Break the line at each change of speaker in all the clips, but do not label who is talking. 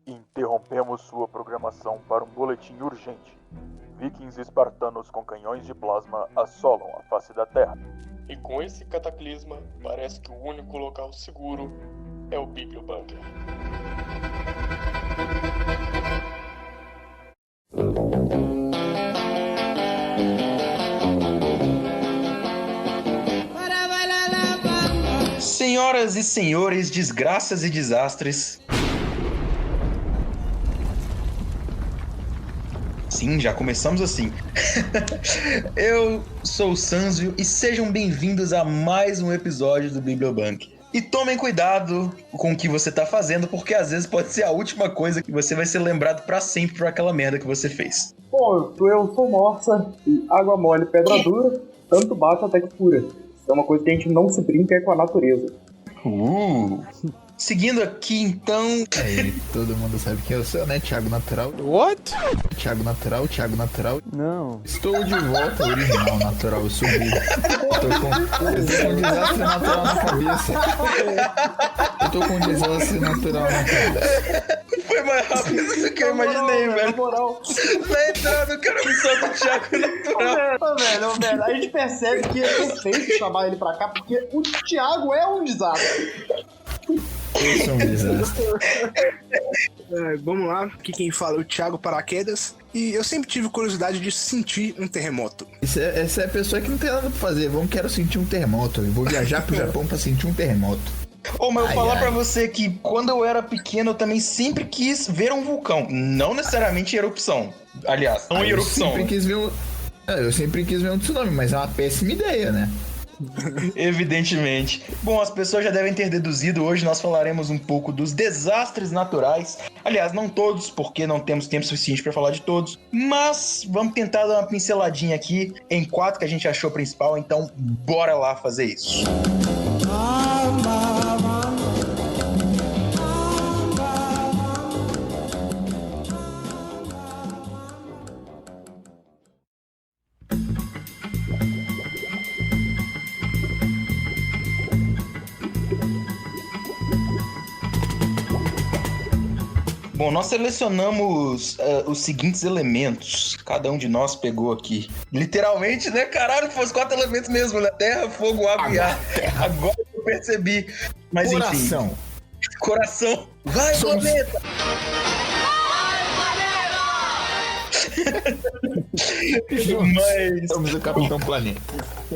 Interrompemos sua programação para um boletim urgente. Vikings espartanos com canhões de plasma assolam a face da Terra.
E com esse cataclisma, parece que o único local seguro é o Bibliobunker.
Senhoras e senhores, desgraças e desastres. Sim, já começamos assim. Eu sou o Sanzio e sejam bem-vindos a mais um episódio do Bibliobunker. E tomem cuidado com o que você tá fazendo, porque às vezes pode ser a última coisa que você vai ser lembrado pra sempre por aquela merda que você fez.
Bom, eu sou Morsa e água mole, pedra dura, tanto bate até que fura. Isso é uma coisa que a gente não se brinca com a natureza.
Seguindo aqui, então...
Aí, todo mundo sabe quem eu sou, né? Thiago Natural.
What?
Thiago Natural.
Não.
Estou de volta, original natural, eu sou burro. Eu tô com um desastre natural na cabeça.
Foi mais rápido do que eu imaginei, velho.
Na moral.
Na entrada, o cara me solta o Thiago Natural.
Velho, a gente percebe que é perfeito chamar ele pra cá, porque o Thiago é um desastre.
Eu sou um desastre.
Vamos lá, aqui quem fala é o Thiago Paraquedas. E eu sempre tive curiosidade de sentir um terremoto.
Essa é a pessoa que não tem nada pra fazer. Quero sentir um terremoto. Eu vou viajar pro Japão pra sentir um terremoto.
Mas eu vou falar pra você que quando eu era pequeno eu também sempre quis ver um vulcão. Não necessariamente em erupção. Aliás, não em erupção.
Eu sempre quis ver um tsunami, mas é uma péssima ideia, né?
Evidentemente. Bom, as pessoas já devem ter deduzido. Hoje nós falaremos um pouco dos desastres naturais. Aliás, não todos, porque não temos tempo suficiente para falar de todos. Mas vamos tentar dar uma pinceladinha aqui em 4 que a gente achou principal. Então, bora lá fazer isso. Bom, nós selecionamos os seguintes elementos. Cada um de nós pegou aqui. Literalmente, né? Caralho, fosse 4 elementos mesmo, né? Terra, fogo, água e ar. Agora eu percebi. Mas
Coração.
Enfim. Coração. Vai, planeta! Mas...
Somos o Capitão Planeta.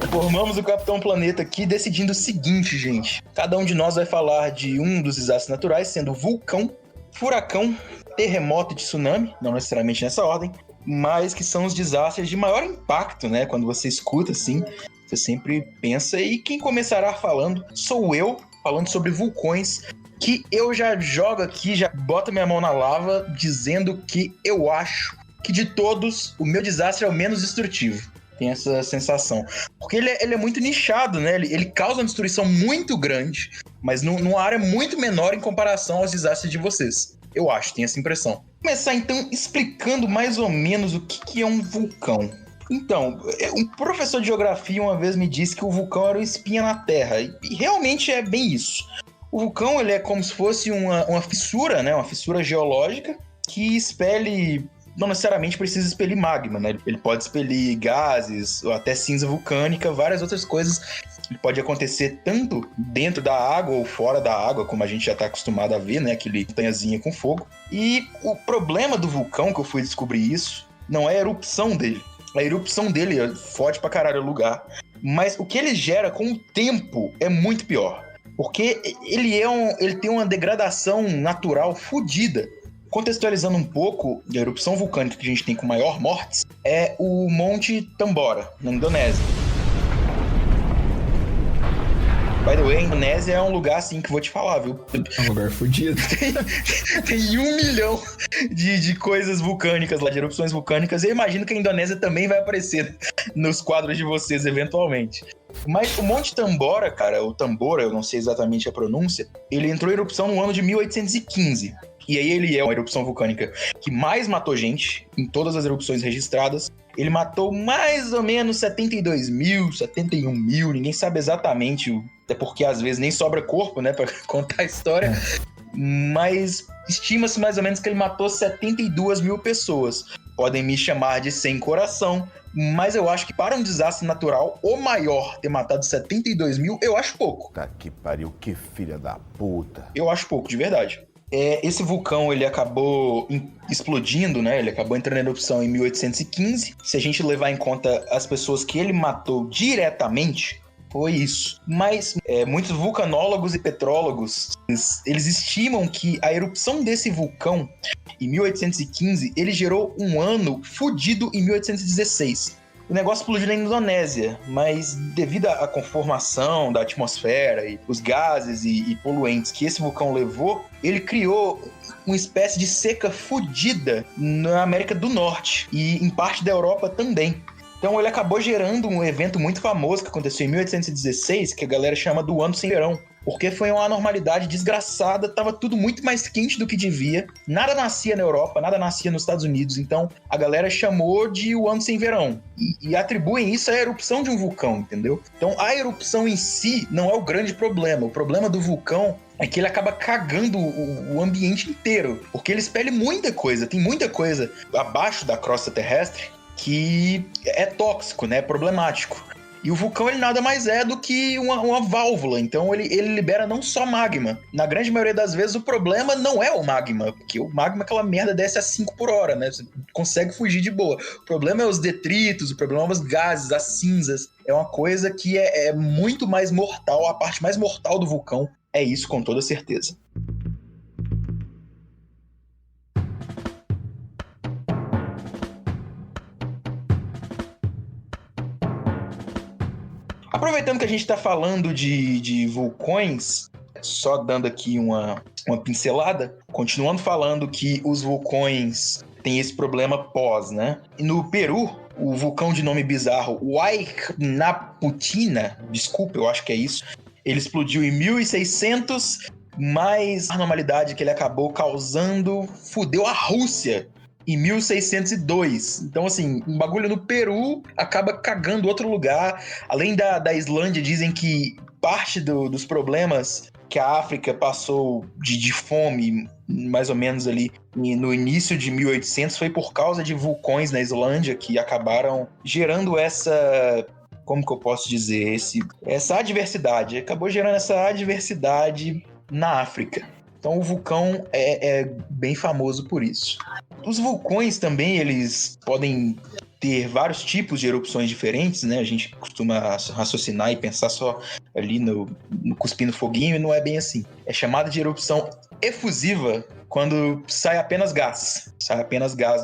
Formamos o Capitão Planeta aqui decidindo o seguinte, gente. Cada um de nós vai falar de um dos desastres naturais, sendo vulcão, furacão, terremoto e tsunami, não necessariamente nessa ordem, mas que são os desastres de maior impacto, né? Quando você escuta assim, você sempre pensa. E quem começará falando sou eu, falando sobre vulcões, que eu já jogo aqui, já boto minha mão na lava, dizendo que eu acho que de todos, o meu desastre é o menos destrutivo. Tem essa sensação. Porque ele é muito nichado, né? Ele causa uma destruição muito grande, mas numa área muito menor em comparação aos desastres de vocês. Eu acho, tenho essa impressão. Vou começar, então, explicando mais ou menos o que é um vulcão. Então, um professor de geografia uma vez me disse que o vulcão era uma espinha na Terra. E realmente é bem isso. O vulcão, ele é como se fosse uma fissura, né? Uma fissura geológica que expele... Não necessariamente precisa expelir magma, né? Ele pode expelir gases, ou até cinza vulcânica, várias outras coisas. Pode acontecer tanto dentro da água ou fora da água, como a gente já está acostumado a ver, né? Aquele montanhazinha com fogo. E o problema do vulcão, que eu fui descobrir isso, não é a erupção dele. A erupção dele fode pra caralho o lugar. Mas o que ele gera com o tempo é muito pior. Porque ele tem uma degradação natural fodida. Contextualizando um pouco, a erupção vulcânica que a gente tem com maior mortes é o Monte Tambora, na Indonésia. By the way, a Indonésia é um lugar assim que eu vou te falar, viu?
É um lugar fodido.
Tem 1 milhão de coisas vulcânicas lá, de erupções vulcânicas. E eu imagino que a Indonésia também vai aparecer nos quadros de vocês, eventualmente. Mas o Monte Tambora, cara, o Tambora, eu não sei exatamente a pronúncia, ele entrou em erupção no ano de 1815. E aí ele é uma erupção vulcânica que mais matou gente em todas as erupções registradas. Ele matou mais ou menos 72 mil, 71 mil, ninguém sabe exatamente, até porque às vezes nem sobra corpo, né, pra contar a história. Mas estima-se mais ou menos que ele matou 72 mil pessoas. Podem me chamar de sem coração, mas eu acho que para um desastre natural, o maior ter matado 72 mil, eu acho pouco.
Tá que pariu, que filha da puta.
Eu acho pouco, de verdade. Esse vulcão, ele acabou explodindo, né? Ele acabou entrando em erupção em 1815. Se a gente levar em conta as pessoas que ele matou diretamente, foi isso. Mas muitos vulcanólogos e petrólogos, eles estimam que a erupção desse vulcão, em 1815, ele gerou um ano fudido em 1816. O negócio explodiu na Indonésia, mas devido à conformação da atmosfera e os gases e poluentes que esse vulcão levou, ele criou uma espécie de seca fudida na América do Norte e em parte da Europa também. Então ele acabou gerando um evento muito famoso que aconteceu em 1816, que a galera chama do Ano Sem Verão. Porque foi uma anormalidade desgraçada, tava tudo muito mais quente do que devia. Nada nascia na Europa, nada nascia nos Estados Unidos. Então a galera chamou de o Ano Sem Verão. E atribuem isso à erupção de um vulcão, entendeu? Então a erupção em si não é o grande problema. O problema do vulcão é que ele acaba cagando o ambiente inteiro. Porque ele expele muita coisa, tem muita coisa abaixo da crosta terrestre que é tóxico, né? É problemático. E o vulcão, ele nada mais é do que uma válvula. Então, ele libera não só magma. Na grande maioria das vezes, o problema não é o magma. Porque o magma, aquela merda, desce a 5 por hora, né? Você consegue fugir de boa. O problema é os detritos, o problema é os gases, as cinzas. É uma coisa que é muito mais mortal. A parte mais mortal do vulcão é isso, com toda certeza. Aproveitando que a gente está falando de vulcões, só dando aqui uma pincelada, continuando falando que os vulcões têm esse problema pós, né? E no Peru, o vulcão de nome bizarro Huaynaputina, desculpa, eu acho que é isso, ele explodiu em 1600, mas a anormalidade que ele acabou causando fudeu a Rússia em 1602. Então, assim, um bagulho no Peru acaba cagando outro lugar. Além da Islândia, dizem que parte dos problemas que a África passou de fome, mais ou menos ali no início de 1800, foi por causa de vulcões na Islândia que acabaram gerando essa... Como que eu posso dizer? Essa adversidade. Acabou gerando essa adversidade na África. Então o vulcão é bem famoso por isso. Os vulcões também, eles podem ter vários tipos de erupções diferentes, né? A gente costuma raciocinar e pensar só ali no cuspindo foguinho, e não é bem assim. É chamada de erupção efusiva quando sai apenas gás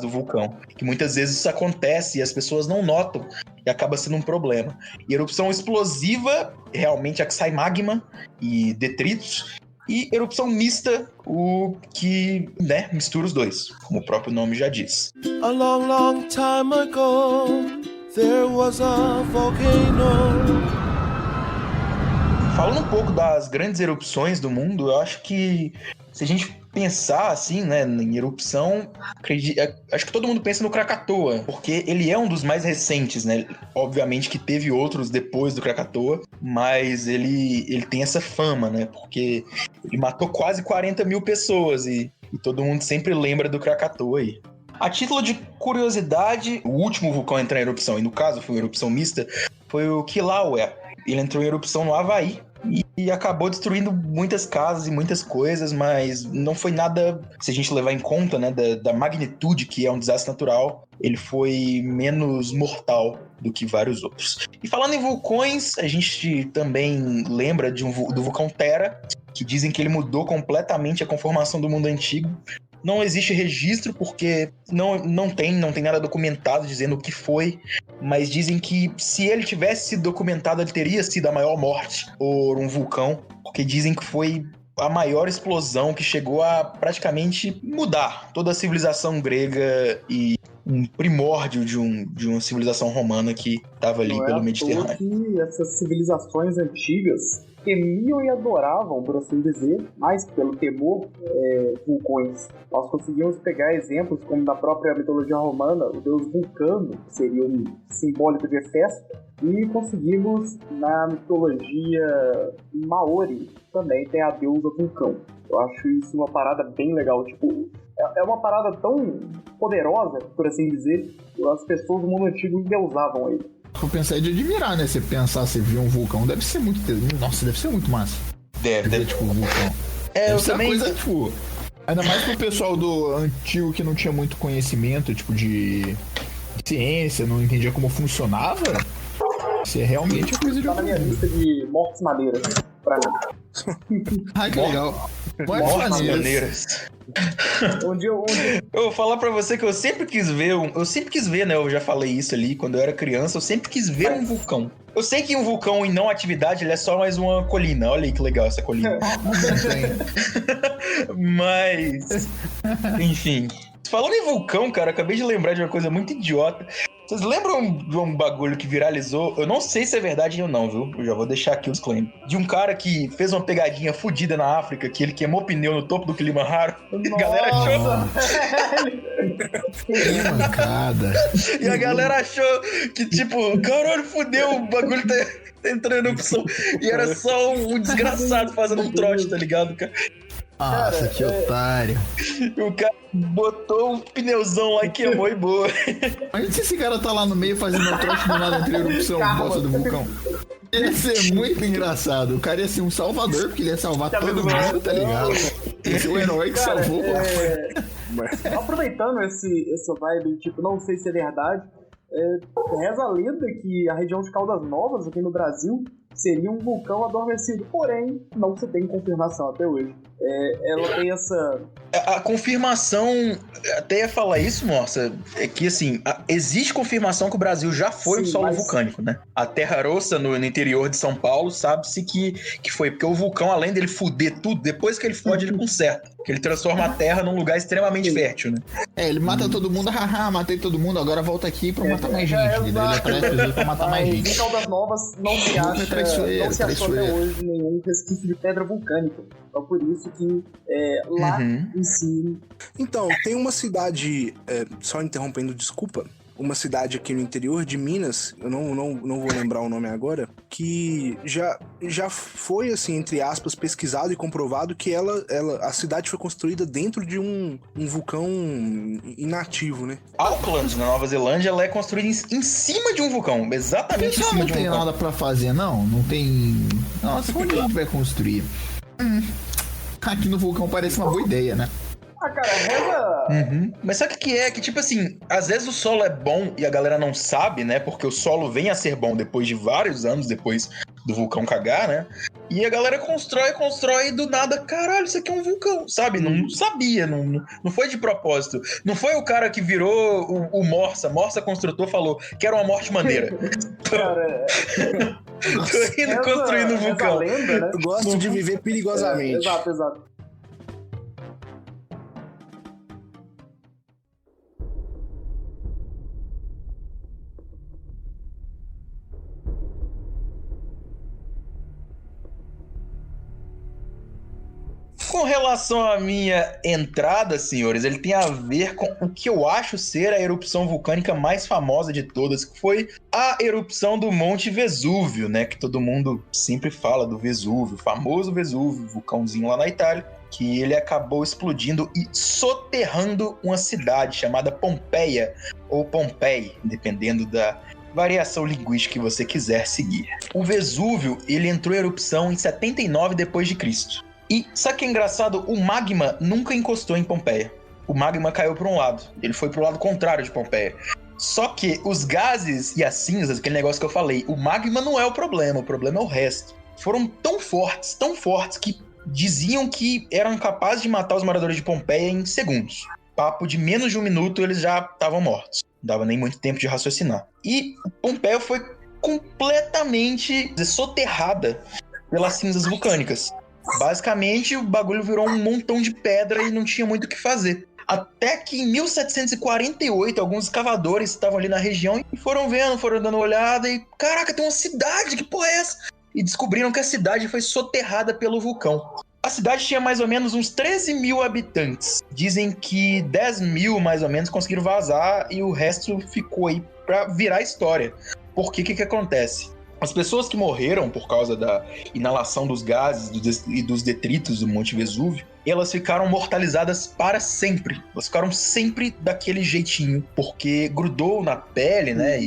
do vulcão. Que muitas vezes isso acontece e as pessoas não notam e acaba sendo um problema. E erupção explosiva, realmente é que sai magma e detritos. E erupção mista, o que, né, mistura os dois, como o próprio nome já diz.
A long, long time ago, there was a volcano.
Falando um pouco das grandes erupções do mundo, eu acho que se a gente pensar assim, né, em erupção, acho que todo mundo pensa no Krakatoa, porque ele é um dos mais recentes, né? Obviamente que teve outros depois do Krakatoa, mas ele tem essa fama, né? Porque ele matou quase 40 mil pessoas e todo mundo sempre lembra do Krakatoa aí. A título de curiosidade, o último vulcão a entrar em erupção, e no caso foi uma erupção mista, foi o Kilauea. Ele entrou em erupção no Havaí e acabou destruindo muitas casas e muitas coisas, mas não foi nada, se a gente levar em conta, né, da magnitude que é um desastre natural, ele foi menos mortal do que vários outros. E falando em vulcões, a gente também lembra do vulcão Tera, que dizem que ele mudou completamente a conformação do mundo antigo. Não existe registro porque não tem nada documentado dizendo o que foi, mas dizem que se ele tivesse sido documentado, ele teria sido a maior morte por um vulcão, porque dizem que foi a maior explosão que chegou a praticamente mudar toda a civilização grega e um primórdio de uma civilização romana que estava ali pelo Mediterrâneo.
Que essas civilizações antigas, temiam e adoravam, por assim dizer, mais pelo temor, vulcões. Nós conseguimos pegar exemplos como da própria mitologia romana, o deus Vulcano, que seria um simbólico de Hefesto, e conseguimos na mitologia Maori também tem a deusa Vulcão. Eu acho isso uma parada bem legal, tipo, é uma parada tão poderosa, por assim dizer, que as pessoas do mundo antigo endeusavam ele.
Vou pensar de admirar, né? Você pensar, você viu um vulcão, deve ser muito... Nossa, deve ser muito massa.
Deve.
Tipo, um vulcão.
Eu
Essa
também...
coisa, tipo... Ainda mais pro pessoal do antigo que não tinha muito conhecimento, tipo, de ciência, não entendia como funcionava. Isso é realmente a coisa de
Tá na minha lista de mortes maneiras, pra mim.
Ai, que legal.
Mortes maneiras. Eu vou falar pra você que eu sempre quis ver, né? Eu já falei isso ali quando eu era criança. Eu sempre quis ver um vulcão. Eu sei que um vulcão em não atividade, ele é só mais uma colina. Olha aí que legal essa colina. Mas, enfim. Falando em vulcão, cara, eu acabei de lembrar de uma coisa muito idiota. Vocês lembram de um bagulho que viralizou? Eu não sei se é verdade ou não, viu? Eu já vou deixar aqui os claims. De um cara que fez uma pegadinha fodida na África, que ele queimou pneu no topo do Kilimanjaro. A galera achou...
Que mancada.
E a galera achou que, tipo, caralho, fudeu, o bagulho tá entrando em opção. E era só um desgraçado fazendo um trote, tá ligado, cara?
Nossa, que otário.
O cara botou um pneuzão lá e queimou e boa.
Imagina se esse cara tá lá no meio fazendo um trote do nada entre a erupção e bosta do vulcão. Ia ser muito engraçado. O cara ia ser um salvador, porque ele ia salvar todo mundo, tá ligado? Esse é o herói que salvou.
Aproveitando essa vibe, tipo, não sei se é verdade, reza a lenda que a região de Caldas Novas, aqui no Brasil, seria um vulcão adormecido, porém, não se tem confirmação até hoje. Ela tem essa...
A confirmação, até ia falar isso, moça, é que, assim, existe confirmação que o Brasil já foi um solo vulcânico, né? A Terra Rossa, no interior de São Paulo, sabe-se que foi, porque o vulcão, além dele fuder tudo, depois que ele fode, ele conserta. Que ele transforma a Terra num lugar extremamente fértil, né?
Ele mata todo mundo, haha, matei todo mundo, agora volta aqui pra matar mais gente. Ele aparece pra matar mais gente.
Em Caldas Novas não se achou até hoje nenhum resquício de pedra vulcânica. Então por isso que lá em si...
Então, tem uma cidade, só interrompendo, desculpa, uma cidade aqui no interior de Minas, eu não vou lembrar o nome agora, que já foi, assim, entre aspas, pesquisado e comprovado que a cidade foi construída dentro de um vulcão inativo, né?
Auckland, na Nova Zelândia, ela é construída em cima de um vulcão, exatamente em cima de um vulcão.
Não tem nada pra fazer, não? Não tem... Nossa, onde a gente vai construir? Aqui no vulcão parece uma boa ideia, né?
Ah, cara, reza...
Mas sabe o que é? Que, tipo assim, às vezes o solo é bom e a galera não sabe, né? Porque o solo vem a ser bom depois de vários anos, depois do vulcão cagar, né? E a galera constrói e do nada, caralho, isso aqui é um vulcão, sabe? Não sabia, não foi de propósito. Não foi o cara que virou o Morsa construtor, falou que era uma morte maneira.
Cara,
Tô indo construindo um vulcão.
Lenda, né?
Eu gosto de viver perigosamente.
Exato.
Com relação à minha entrada, senhores, ele tem a ver com o que eu acho ser a erupção vulcânica mais famosa de todas, que foi a erupção do Monte Vesúvio, né? Que todo mundo sempre fala do Vesúvio, o famoso Vesúvio, vulcãozinho lá na Itália, que ele acabou explodindo e soterrando uma cidade chamada Pompeia, ou Pompeii, dependendo da variação linguística que você quiser seguir. O Vesúvio, ele entrou em erupção em 79 d.C. E sabe o que é engraçado? O magma nunca encostou em Pompeia. O magma caiu para um lado. Ele foi para o lado contrário de Pompeia. Só que os gases e as cinzas, aquele negócio que eu falei, o magma não é o problema é o resto. Foram tão fortes, que diziam que eram capazes de matar os moradores de Pompeia em segundos. Papo de menos de 1 minuto, eles já estavam mortos. Não dava nem muito tempo de raciocinar. E Pompeia foi completamente soterrada pelas cinzas vulcânicas. Basicamente, o bagulho virou um montão de pedra e não tinha muito o que fazer. Até que em 1748, alguns escavadores estavam ali na região e foram dando uma olhada e... Caraca, tem uma cidade, que porra é essa? e descobriram que a cidade foi soterrada pelo vulcão. A cidade tinha mais ou menos uns 13 mil habitantes. Dizem que 10 mil, mais ou menos, conseguiram vazar e o resto ficou aí pra virar história. Porque o que acontece? As pessoas que morreram por causa da inalação dos gases e dos detritos do Monte Vesúvio, elas ficaram mortalizadas para sempre. Elas ficaram sempre daquele jeitinho, porque grudou na pele, né,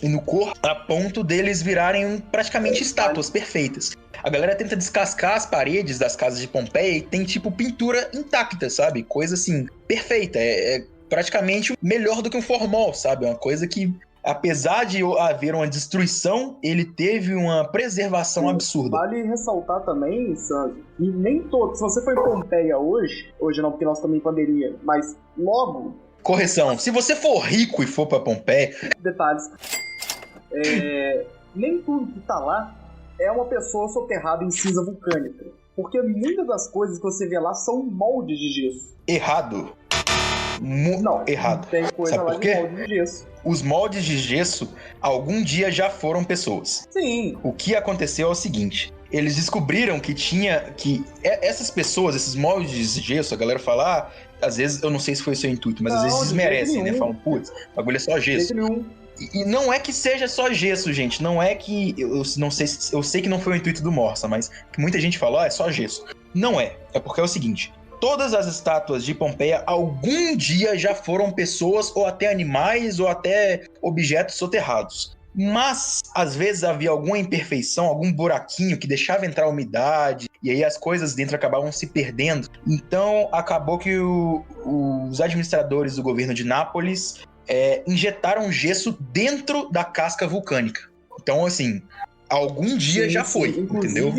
e no corpo, a ponto deles virarem praticamente estátuas perfeitas. A galera tenta descascar as paredes das casas de Pompeia e tem, tipo, pintura intacta, sabe? Coisa, assim, perfeita. É praticamente melhor do que um formol, sabe? Uma coisa que, apesar de haver uma destruição, ele teve uma preservação absurda.
Vale ressaltar também, Sanji, e nem todo... Se você for em Pompeia hoje não, porque nós também em pandemia, mas logo...
Correção, se você for rico e for pra Pompeia...
Detalhes. Nem tudo que tá lá é uma pessoa soterrada em cinza vulcânica. Porque muitas das coisas que você vê lá são moldes de gesso.
Errado.
Não,
errado.
Tem coisa
Sabe
lá
por quê?
de molde de gesso.
Os moldes de gesso, algum dia já foram pessoas.
Sim.
O que aconteceu é o seguinte... Eles descobriram que essas pessoas, esses moldes de gesso, a galera fala... às vezes, eu não sei se foi o seu intuito, mas às vezes desmerecem, né? Falam, putz, o bagulho é só gesso. E não é que seja só gesso, gente. Não é que... Eu sei que não foi o intuito do Morsa, mas que muita gente fala, é só gesso. Não é. É porque é o seguinte... Todas as estátuas de Pompeia, algum dia já foram pessoas, ou até animais, ou até objetos soterrados. Mas, às vezes, havia alguma imperfeição, algum buraquinho que deixava entrar umidade, e aí as coisas dentro acabavam se perdendo. Então, acabou que os administradores do governo de Nápoles injetaram gesso dentro da casca vulcânica. Então, assim, algum dia já foi, entendeu?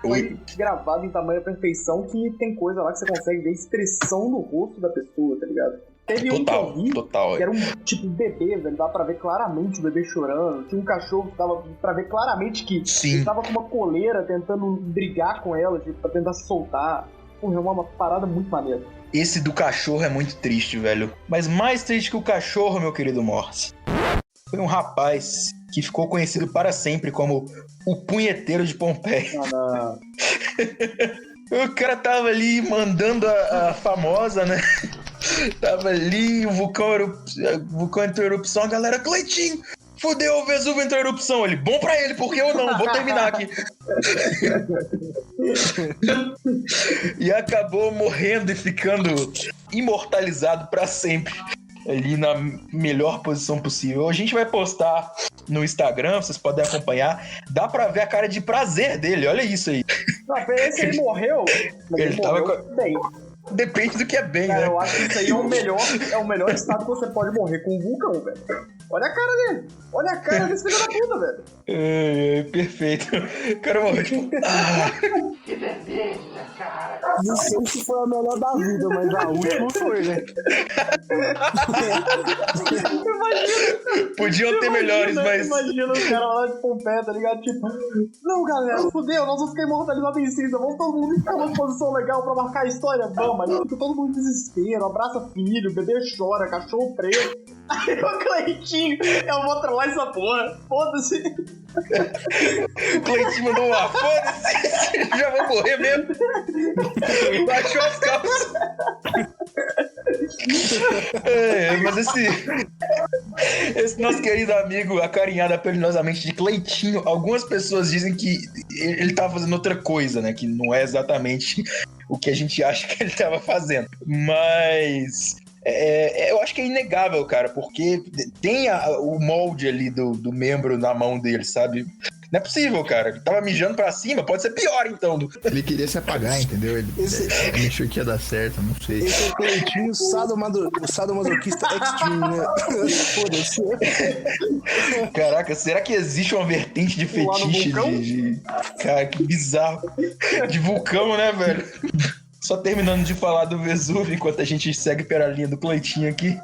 Foi gravado em tamanha perfeição que tem coisa lá que você consegue ver expressão no rosto da pessoa, tá ligado? Teve um que eu vi, que era um tipo de bebê, velho, dava pra ver claramente o bebê chorando. Tinha um cachorro que dava pra ver claramente que ele tava com uma coleira tentando brigar com ela, tipo, pra tentar se soltar. Porra, é uma parada muito maneira.
Esse do cachorro é muito triste, velho. Mas mais triste que o cachorro, meu querido Morse, foi um rapaz que ficou conhecido para sempre como o punheteiro de Pompeia. O cara tava ali mandando a famosa, né? Tava ali, o vulcão entrou em erupção, a galera, Cleitinho, fudeu, o Vesúvio entrou em erupção. Ele, bom pra ele, porque eu não, vou terminar aqui. E acabou morrendo e ficando imortalizado pra sempre. Ali na melhor posição possível. A gente vai postar no Instagram, vocês podem acompanhar. Dá pra ver a cara de prazer dele, olha isso aí.
Não, esse ele morreu.
Ele tava bem. Depende do que é bem,
cara,
né?
Eu acho que isso aí é o melhor estado que você pode morrer, com um vulcão, velho. Olha a cara dele. Olha a cara desse filho da puta, velho.
Perfeito. O cara morreu tipo...
Que beleza, cara. Não sei se foi a melhor da vida, mas a última foi, né?
Podiam ter melhores, mas...
Imagina os caras lá de Pompeia, tá ligado? Tipo, não, galera, fudeu, nós vamos ficar imortalizados em cinza, vamos todo mundo ficar numa posição legal pra marcar a história, vamos, mas fica todo mundo em desespero, abraça filho, o bebê chora, cachorro preso. Aí o Cleitinho, eu vou trollar essa porra, foda-se.
O Cleitinho mandou uma foda-se, já vou morrer mesmo. Baixou as calças. Mas esse nosso querido amigo, acarinhado apenosamente de Cleitinho, algumas pessoas dizem que ele tava fazendo outra coisa, né? Que não é exatamente o que a gente acha que ele tava fazendo. Mas... eu acho que é inegável, cara, porque tem o molde ali do membro na mão dele, sabe? Não é possível, cara. Ele tava mijando pra cima, pode ser pior, então.
Ele queria se apagar, entendeu? Ele achou que ia dar certo, não sei.
Esse é o Cleitinho sadomasoquista extreme, né? Foda-se.
Caraca, será que existe uma vertente de fetiche de... Cara, que bizarro. De vulcão, né, velho? Só terminando de falar do Vesúvio, enquanto a gente segue pela linha do Cleitinho aqui.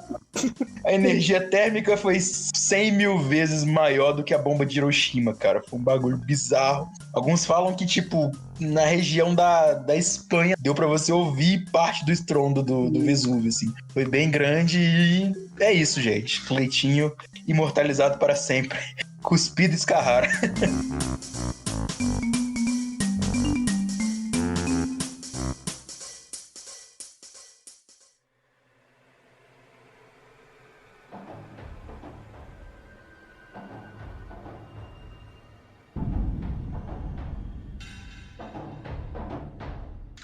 A energia térmica foi 100 mil vezes maior do que a bomba de Hiroshima, cara. Foi um bagulho bizarro. Alguns falam que, tipo, na região da Espanha, deu pra você ouvir parte do estrondo do Vesúvio, assim. Foi bem grande e é isso, gente. Cleitinho imortalizado para sempre. Cuspido e escarrara.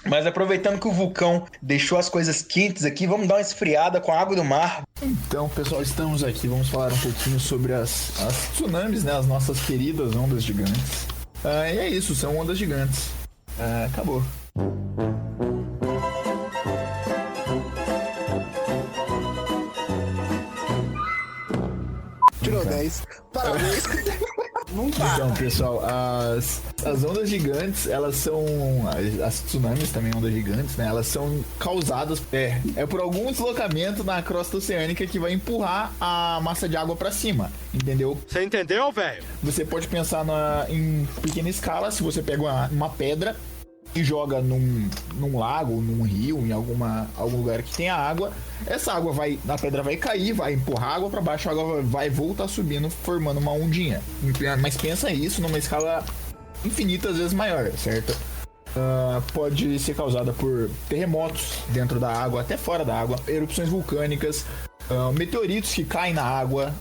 Mas aproveitando que o vulcão deixou as coisas quentes aqui, vamos dar uma esfriada com a água do mar.
Então, pessoal, estamos aqui, vamos falar um pouquinho sobre as tsunamis, né? As nossas queridas ondas gigantes. E é isso, são ondas gigantes. Acabou.
Tirou 10. Parabéns.
Então, pessoal, as ondas gigantes, elas são... As tsunamis também, ondas gigantes, né? Elas são causadas por algum deslocamento na crosta oceânica que vai empurrar a massa de água pra cima, entendeu?
Você entendeu, velho?
Você pode pensar em pequena escala, se você pega uma pedra e joga num lago, num rio, em algum lugar que tenha água, essa água a pedra vai cair, vai empurrar a água para baixo, a água vai voltar subindo, formando uma ondinha. Mas pensa isso numa escala infinitas vezes maior, certo? Pode ser causada por terremotos dentro da água, até fora da água, erupções vulcânicas, meteoritos que caem na água.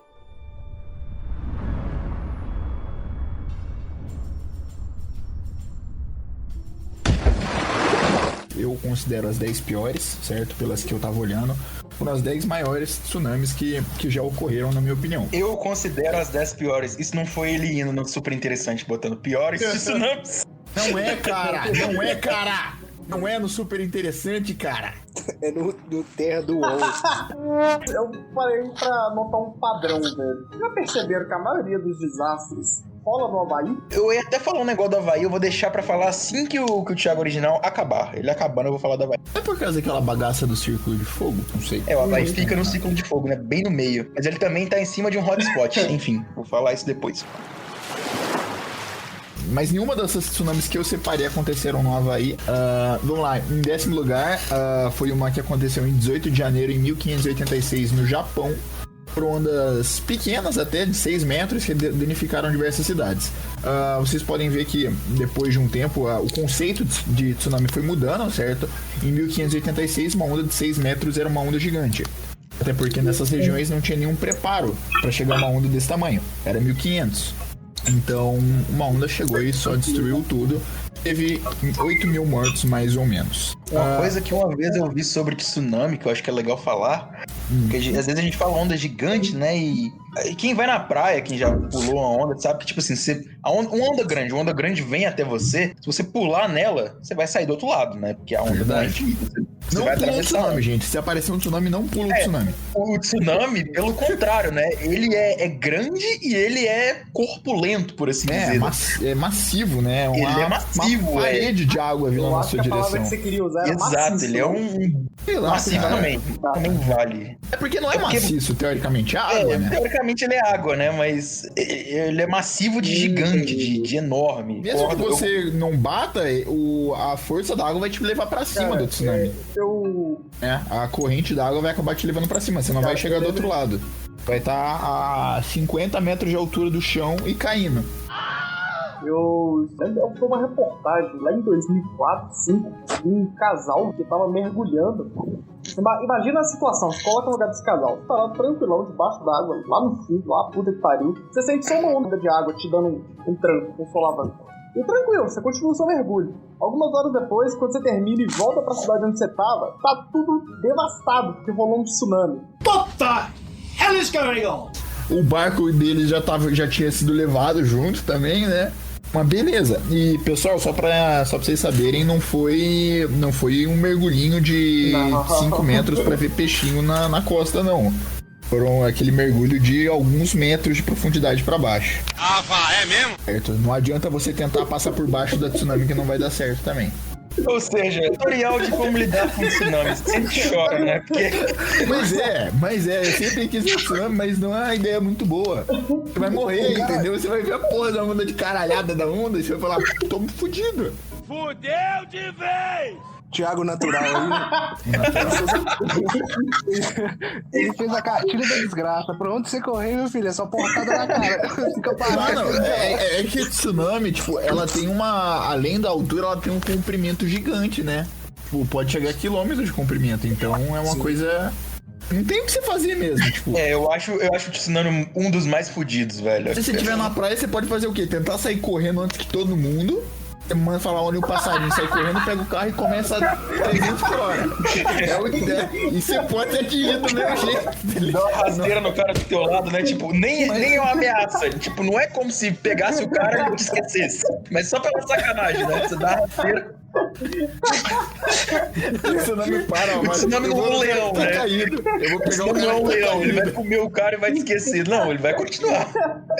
Eu considero as 10 piores, certo? Pelas que eu tava olhando. Foram as 10 maiores tsunamis que já ocorreram, na minha opinião.
Eu considero as 10 piores. Isso não foi ele indo no Super Interessante botando piores tsunamis.
Não é, cara! Não é, cara! Não é no Super Interessante, cara!
É no Terra do UOL.
Eu parei pra notar um padrão, velho. Já perceberam que a maioria dos desastres rola no Havaí?
Eu ia até falar um negócio do Havaí, eu vou deixar pra falar assim que o Thiago original acabar. Ele acabando, eu vou falar do Havaí.
É por causa daquela bagaça do círculo de fogo? Não sei.
O Havaí fica no círculo de fogo, né? Bem no meio. Mas ele também tá em cima de um hotspot. Enfim, vou falar isso depois.
Mas nenhuma dessas tsunamis que eu separei aconteceram no Havaí. Vamos lá, em 10º lugar, foi uma que aconteceu em 18 de janeiro de 1586 no Japão. Por ondas pequenas, até de 6 metros, que danificaram diversas cidades. Vocês podem ver que depois de um tempo o conceito de tsunami foi mudando, certo? Em 1586, uma onda de 6 metros era uma onda gigante. Até porque nessas regiões não tinha nenhum preparo para chegar uma onda desse tamanho. Era 1500. Então, uma onda chegou e só destruiu tudo. Teve 8 mil mortos, mais ou menos.
Uma coisa que uma vez eu vi sobre tsunami, que eu acho que é legal falar, porque às vezes a gente fala onda gigante, né? E quem vai na praia, quem já pulou uma onda, sabe que, tipo assim, uma onda grande vem até você, se você pular nela, você vai sair do outro lado, né? Porque a onda não é infinita. Você
Não
vai
pula o
atravessar.
tsunami, gente. Se aparecer um tsunami, não pula o tsunami.
O tsunami, pelo contrário, né? Ele é grande e ele é corpulento, por assim dizer.
É massivo, né?
Ele é massivo,
uma parede de água vindo na sua
a palavra
direção.
que você queria usar era
Exato,
maciço,
ele é
né?
um
Sei lá,
massivo
cara.
também vale.
É porque não é
porque-
maciço, teoricamente. É água, né?
Teoricamente ele é água, né? Mas ele é massivo de gigante, de enorme.
Mesmo que você não bata, a força da água vai te levar pra cima do tsunami. A corrente da água vai acabar te levando pra cima. Você não vai chegar do outro lado. Vai estar a 50 metros de altura do chão e caindo.
Eu vi uma reportagem lá em 2004, 2005, de um casal que tava mergulhando. Imagina a situação, se coloca no lugar desse casal. Você tá lá tranquilão, debaixo d'água, lá no fundo, lá puta que pariu. Você sente só uma onda de água te dando um tranco, um solavanco. E tranquilo, você continua o seu mergulho. Algumas horas depois, quando você termina e volta pra cidade onde você tava, tá tudo devastado, porque rolou um tsunami.
What the hell is going on?
O barco dele já tinha sido levado junto também, né? Mas beleza. E, pessoal, só pra vocês saberem, não foi um mergulhinho de 5 metros pra ver peixinho na costa, não. Foram aquele mergulho de alguns metros de profundidade pra baixo.
É mesmo?
Certo? Não adianta você tentar passar por baixo da tsunami que não vai dar certo também.
Ou seja, tutorial de como lidar com tsunamis. Sempre chora, né? Porque...
Mas eu sempre quis ver tsunami, mas não é uma ideia muito boa. Você vai morrer, entendeu? Você vai ver a porra da onda de caralhada da onda e você vai falar, tô fudido.
Fudeu de vez!
Thiago Natural aí. Ele fez a cartilha da desgraça. Pra onde você correr, meu filho? É só portada na cara. Fica parado.
Mano, é que a tsunami, tipo, ela tem uma... Além da altura, ela tem um comprimento gigante, né? Tipo, pode chegar a quilômetros de comprimento. Então é uma coisa... Não tem o que você fazer mesmo, tipo...
Eu acho o tsunami um dos mais fodidos, velho.
Se você estiver na praia, você pode fazer o quê? Tentar sair correndo antes que todo mundo. Você manda falar, olha o passarinho, sai correndo, pega o carro e começa a 300 por hora. É o ideia. E você pode ser atingido do mesmo jeito.
Dá uma rasteira no cara do teu lado, né? Tipo, nem é uma ameaça. Tipo, não é como se pegasse o cara e te esquecesse. Mas só pela sacanagem, né? Você dá a rasteira.
Isso não me para, mano.
Isso não é um leão, né?
Caído. Eu vou pegar o cara.
Não é um leão, ele vai comer o cara e vai te esquecer. Não, ele vai continuar.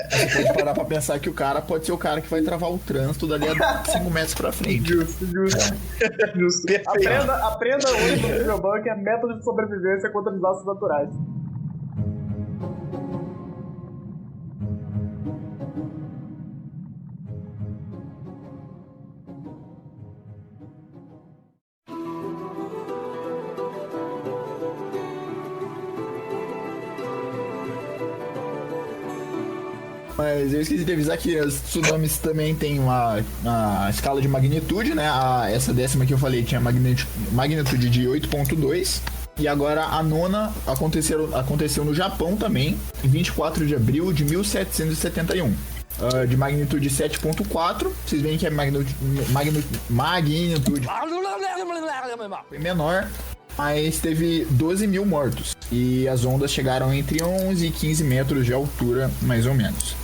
Você pode parar pra pensar que o cara pode ser o cara que vai travar o trânsito dali a 5 metros pra frente.
Justo. Aprenda hoje no Bibliobank que é método de sobrevivência contra desastres naturais.
Mas eu esqueci de avisar que os tsunamis também tem uma escala de magnitude, né? Essa décima que eu falei tinha magnitude de 8.2. E agora a nona aconteceu no Japão também, em 24 de abril de 1771. De magnitude 7.4. Vocês veem que a magnitude foi menor, mas teve 12 mil mortos. E as ondas chegaram entre 11 e 15 metros de altura, mais ou menos.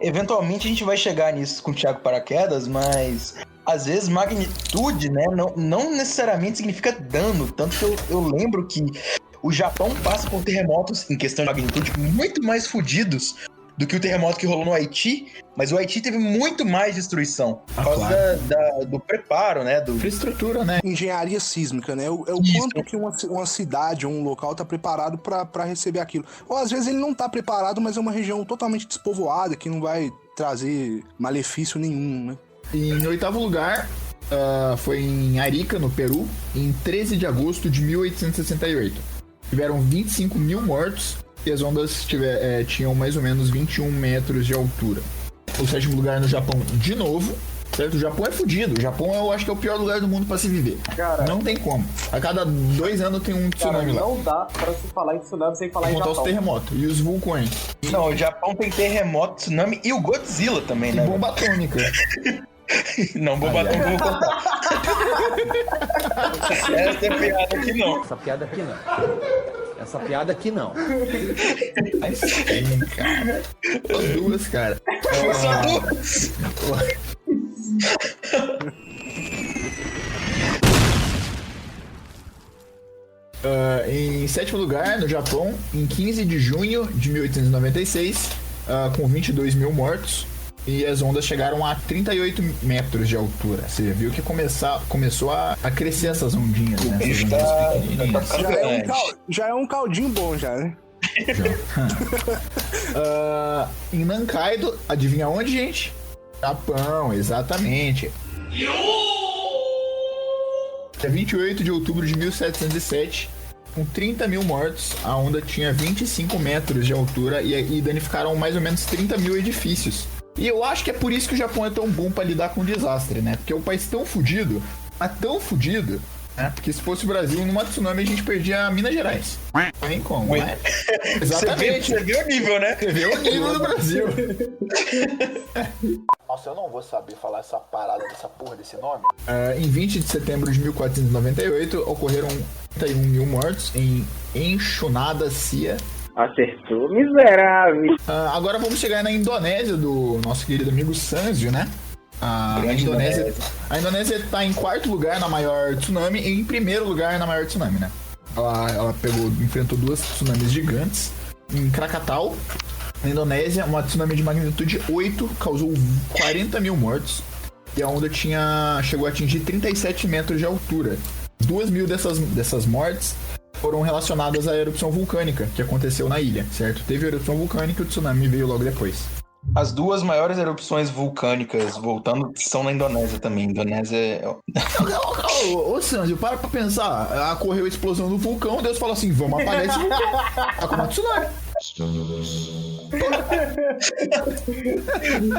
Eventualmente a gente vai chegar nisso com o Thiago Paraquedas, mas às vezes magnitude, né, não necessariamente significa dano. Tanto que eu lembro que o Japão passa por terremotos em questão de magnitude muito mais fodidos do que o terremoto que rolou no Haiti, mas o Haiti teve muito mais destruição por causa do preparo, né?
Infraestrutura, né?
Engenharia sísmica, né? É o quanto que uma cidade ou um local tá preparado pra receber aquilo. Ou às vezes ele não tá preparado, mas é uma região totalmente despovoada, que não vai trazer malefício nenhum, né?
Em oitavo lugar, foi em Arica, no Peru, em 13 de agosto de 1868. Tiveram 25 mil mortos e as ondas tinham mais ou menos 21 metros de altura. O sétimo lugar no Japão, de novo, certo? O Japão é fodido. O Japão eu acho que é o pior lugar do mundo pra se viver. Cara, não tem como. A cada 2 anos tem um tsunami lá.
Não dá pra se falar em tsunami sem falar em Japão.
Contar os terremotos e os vulcões.
Não, o Japão tem terremoto, tsunami e o Godzilla também, né?
E bomba atômica.
Não, bomba atômica eu vou contar. Essa é piada aqui não.
Essa piada aqui não. Essa piada aqui não.
Mas tem, cara. Só 2, cara.
Só 2?
Em sétimo lugar, no Japão, em 15 de junho de 1896, com 22 mil mortos, e as ondas chegaram a 38 metros de altura. Você viu que começou a crescer essas ondinhas, né?
Já é um caldinho bom, já, né?
Em Nankaido, adivinha onde, gente? Japão, exatamente. Dia 28 de outubro de 1707, com 30 mil mortos, a onda tinha 25 metros de altura e danificaram mais ou menos 30 mil edifícios. E eu acho que é por isso que o Japão é tão bom pra lidar com desastre, né? Porque é um país tão fudido, mas tão fudido, né? Porque se fosse o Brasil, numa tsunami a gente perdia Minas Gerais. Não tem como, né? Exatamente.
Você viu o nível, né?
Você viu o nível do Brasil.
Nossa, eu não vou saber falar essa parada dessa porra desse nome.
Em 20 de setembro de 1498, ocorreram 31 mil mortos em Enchunada Cia.
Acertou, miserável.
Agora vamos chegar na Indonésia, do nosso querido amigo Sanzio, né? A Indonésia está em quarto lugar na maior tsunami e em primeiro lugar na maior tsunami, né? Ela enfrentou 2 tsunamis gigantes. Em Krakatau, na Indonésia, uma tsunami de magnitude 8 causou 40 mil mortos e a onda chegou a atingir 37 metros de altura. 2 mil dessas mortes foram relacionadas à erupção vulcânica que aconteceu na ilha, certo? Teve a erupção vulcânica e o tsunami veio logo depois.
As duas maiores erupções vulcânicas, voltando, são na Indonésia também. Indonésia é...
Ô, Sanji, para pra pensar. Ocorreu a explosão do vulcão, Deus falou assim, vamos apagar esse vulcão. Tá com uma tsunami.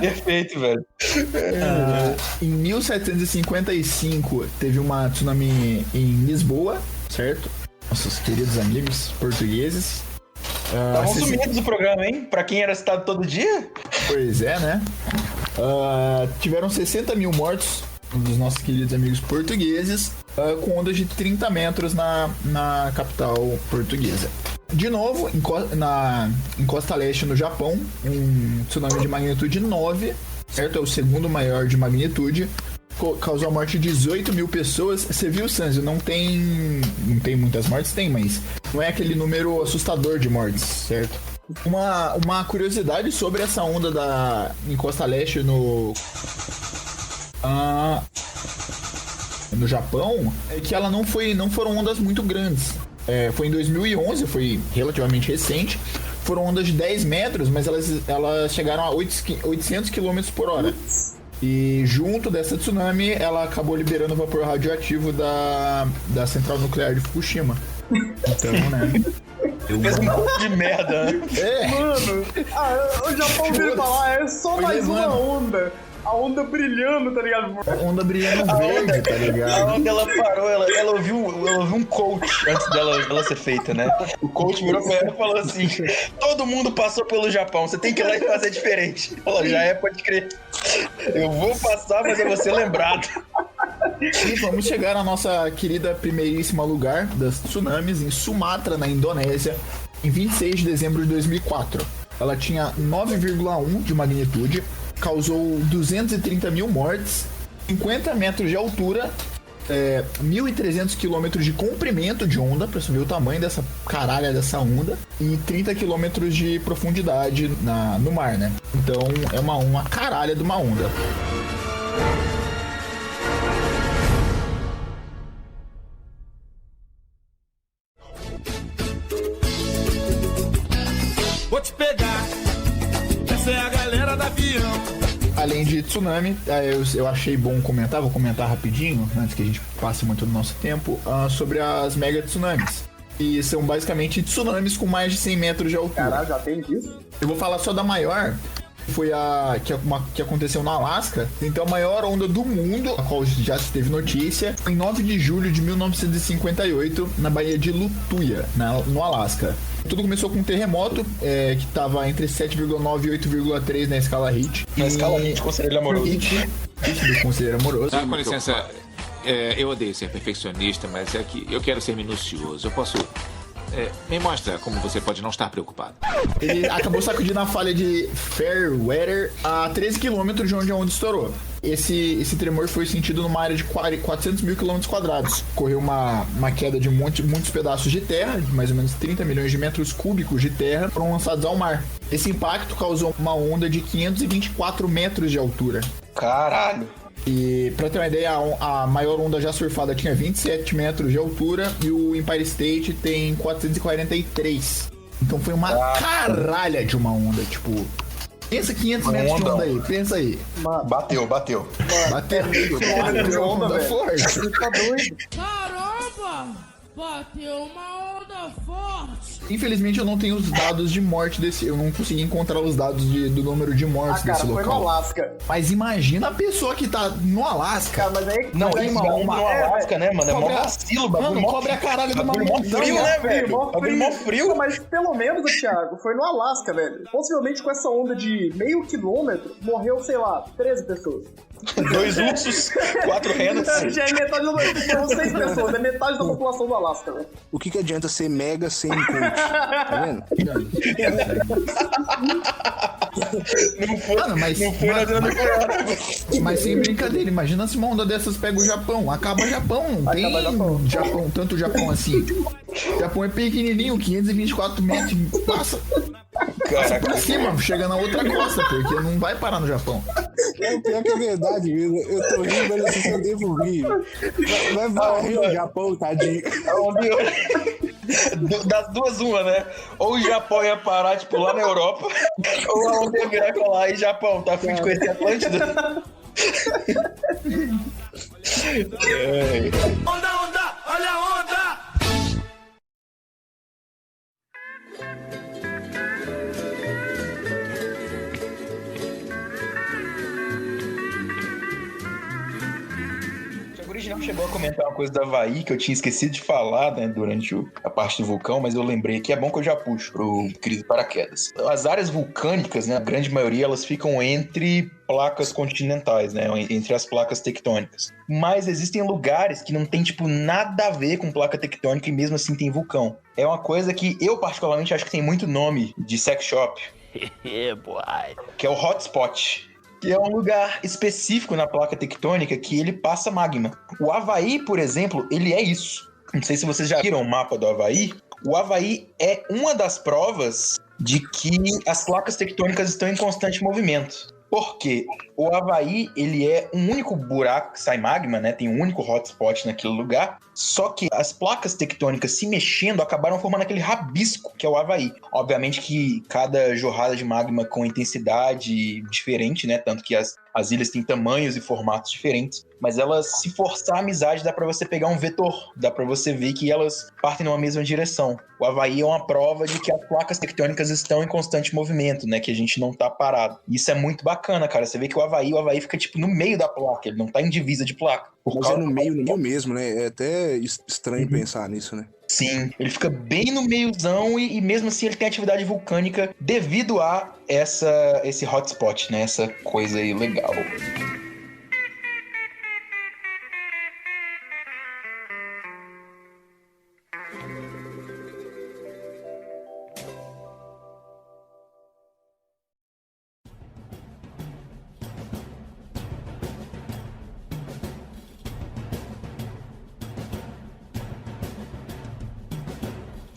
Perfeito, velho.
Em 1755, teve uma tsunami em Lisboa, certo? Nossos queridos amigos portugueses.
Estavam sumidos do programa, hein? Pra quem era citado todo dia?
Pois é, né? Tiveram 60 mil mortos, um dos nossos queridos amigos portugueses, com ondas de 30 metros na capital portuguesa. De novo, em Costa Leste, no Japão, um tsunami de magnitude 9, certo? É o segundo maior de magnitude. Causou a morte de 18 mil pessoas. Você viu, Sanji? Não tem muitas mortes? Tem, mas não é aquele número assustador de mortes, certo? Uma curiosidade sobre essa onda em Costa Leste no Japão é que não foram ondas muito grandes. Foi em 2011, foi relativamente recente. Foram ondas de 10 metros, mas elas chegaram a 800 km por hora. E junto dessa tsunami, ela acabou liberando vapor radioativo da central nuclear de Fukushima. Então, né?
Fez um pouco de merda, né?
Mano, o Japão veio falar, é só mais uma onda. A onda brilhando, tá ligado?
A onda brilhando verde, tá ligado?
A onda, ela parou, ela ouviu um coach antes dela ser feita, né? O coach virou pra ela e falou assim, todo mundo passou pelo Japão, você tem que ir lá e fazer diferente. Ela já pode crer. Eu vou passar, mas eu vou ser lembrado.
E vamos chegar na nossa querida primeiríssima lugar das tsunamis, em Sumatra, na Indonésia, em 26 de dezembro de 2004. Ela tinha 9,1 de magnitude, causou 230 mil mortes, 50 metros de altura, 1.300 quilômetros de comprimento de onda, pra você ver o tamanho dessa caralha dessa onda, e 30 quilômetros de profundidade no mar, né? Então é uma caralha de uma onda.
Vou te pegar, essa é a galera do avião.
Além de tsunami, eu achei bom comentar, vou comentar rapidinho, antes que a gente passe muito do nosso tempo, sobre as mega tsunamis. E são basicamente tsunamis com mais de 100 metros de altura.
Caralho, já tem disso?
Eu vou falar só da maior, foi que aconteceu no Alasca. Então, a maior onda do mundo, a qual já se teve notícia, em 9 de julho de 1958, na Baía de Lituya, no Alasca. Tudo começou com um terremoto, que estava entre 7,9 e 8,3 na escala Richter.
Na escala Richter, conselheiro amoroso.
Richter do conselheiro amoroso.
Com licença, eu odeio ser perfeccionista, mas é que eu quero ser minucioso. Eu posso... me mostra como você pode não estar preocupado.
Ele acabou sacudindo a falha de Fairweather a 13 km de onde a onda estourou. Esse tremor foi sentido numa área de 400 mil km quadrados. Ocorreu uma queda de muitos pedaços de terra, de mais ou menos 30 milhões de metros cúbicos de terra, foram lançados ao mar. Esse impacto causou uma onda de 524 metros de altura.
Caralho!
E pra ter uma ideia, a maior onda já surfada tinha 27 metros de altura e o Empire State tem 443. Então foi uma caralha de uma onda, tipo... Pensa 500 metros de onda aí, pensa aí.
Bateu.
Bateu onda forte.
Você tá doido?
Caramba! Bateu uma onda forte!
Infelizmente eu não tenho os dados de morte eu não consegui encontrar os dados do número de mortes desse local.
Foi no Alasca.
Mas imagina a pessoa que tá no Alasca.
Cara, mas aí...
Não, no Alasca, né, mano? É mó vacilo, bagulho.
Mano, cobre a caralho de uma
mó frio, né, velho? Bagulho mó frio.
Mas pelo menos, Thiago, foi no Alasca, velho. Possivelmente com essa onda de meio quilômetro, morreu, sei lá, 13 pessoas.
2 ursos, 4 renas.
Já é metade foram 6 pessoas, é metade da população do Alasca, velho.
O que adianta ser mega sem coach? Tá vendo?
Mas sem brincadeira, imagina se uma onda dessas pega o Japão. Acaba o Japão, não tem Japão, tanto Japão assim. O Japão é pequenininho, 524 metros, passa por cima, chega na outra costa, porque não vai parar no Japão.
Pior que é verdade, mesmo. Eu tô rindo, mas eu só devo rir. Vai varrer o Japão, tadinho.
Das duas, uma, né? Ou o Japão ia parar, tipo, lá na Europa, ou a onda ia virar e falar, aí Japão, tá afim de conhecer a Atlântida?
Onda, olha a onda!
Não chegou a comentar uma coisa do Havaí que eu tinha esquecido de falar, né, durante a parte do vulcão, mas eu lembrei que é bom que eu já puxo pro crise de paraquedas. As áreas vulcânicas, né, a grande maioria, elas ficam entre placas continentais, né, entre as placas tectônicas. Mas existem lugares que não tem, tipo, nada a ver com placa tectônica e mesmo assim tem vulcão. É uma coisa que eu particularmente acho que tem muito nome de sex shop. Que é o hotspot. Que é um lugar específico na placa tectônica que ele passa magma. O Havaí, por exemplo, ele é isso. Não sei se vocês já viram o mapa do Havaí. O Havaí é uma das provas de que as placas tectônicas estão em constante movimento. Por quê? O Havaí, ele é um único buraco que sai magma, né? Tem um único hotspot naquele lugar. Só que as placas tectônicas se mexendo acabaram formando aquele rabisco que é o Havaí. Obviamente que cada jorrada de magma com intensidade diferente, né? Tanto que as ilhas têm tamanhos e formatos diferentes. Mas elas, se forçar a amizade, dá pra você pegar um vetor. Dá pra você ver que elas partem numa mesma direção. O Havaí é uma prova de que as placas tectônicas estão em constante movimento, né? Que a gente não tá parado. Isso é muito bacana, cara. Você vê que o Havaí fica, tipo, no meio da placa. Ele não tá em divisa de placa.
Mas é no meio mesmo, né? É até estranho pensar nisso, né?
Sim, ele fica bem no meiozão e mesmo assim ele tem atividade vulcânica devido a esse hotspot, né? Essa coisa aí legal.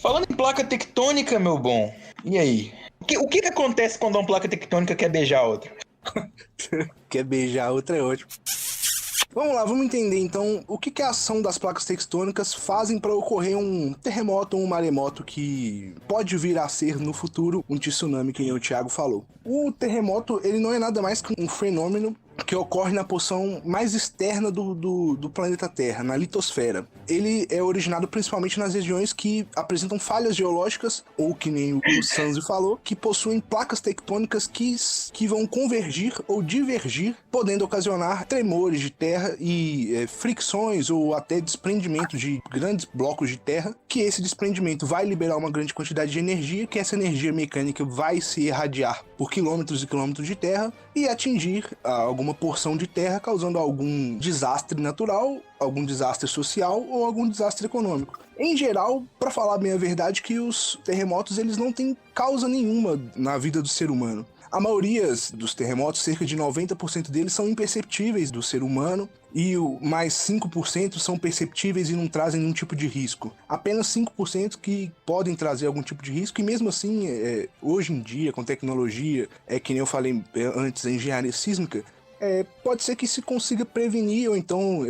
Falando em placa tectônica, meu bom, e aí? O que acontece quando uma placa tectônica quer beijar a outra?
Quer beijar a outra é ótimo. Vamos lá, vamos entender então o que a ação das placas tectônicas fazem para ocorrer um terremoto ou um maremoto que pode vir a ser no futuro um tsunami, que nem o Thiago falou. O terremoto, ele não é nada mais que um fenômeno que ocorre na porção mais externa do planeta Terra, na litosfera. Ele é originado principalmente nas regiões que apresentam falhas geológicas, ou que nem o Sanzi falou, que possuem placas tectônicas que vão convergir ou divergir, podendo ocasionar tremores de terra e fricções ou até desprendimento de grandes blocos de terra, que esse desprendimento vai liberar uma grande quantidade de energia, que essa energia mecânica vai se irradiar por quilômetros e quilômetros de terra e atingir alguma porção de terra, causando algum desastre natural, algum desastre social ou algum desastre econômico. Em geral, para falar bem a verdade, que os terremotos eles não têm causa nenhuma na vida do ser humano. A maioria dos terremotos, cerca de 90% deles, são imperceptíveis do ser humano e mais 5% são perceptíveis e não trazem nenhum tipo de risco. Apenas 5% que podem trazer algum tipo de risco e mesmo assim, hoje em dia, com tecnologia, que nem eu falei antes, a engenharia sísmica, pode ser que se consiga prevenir ou então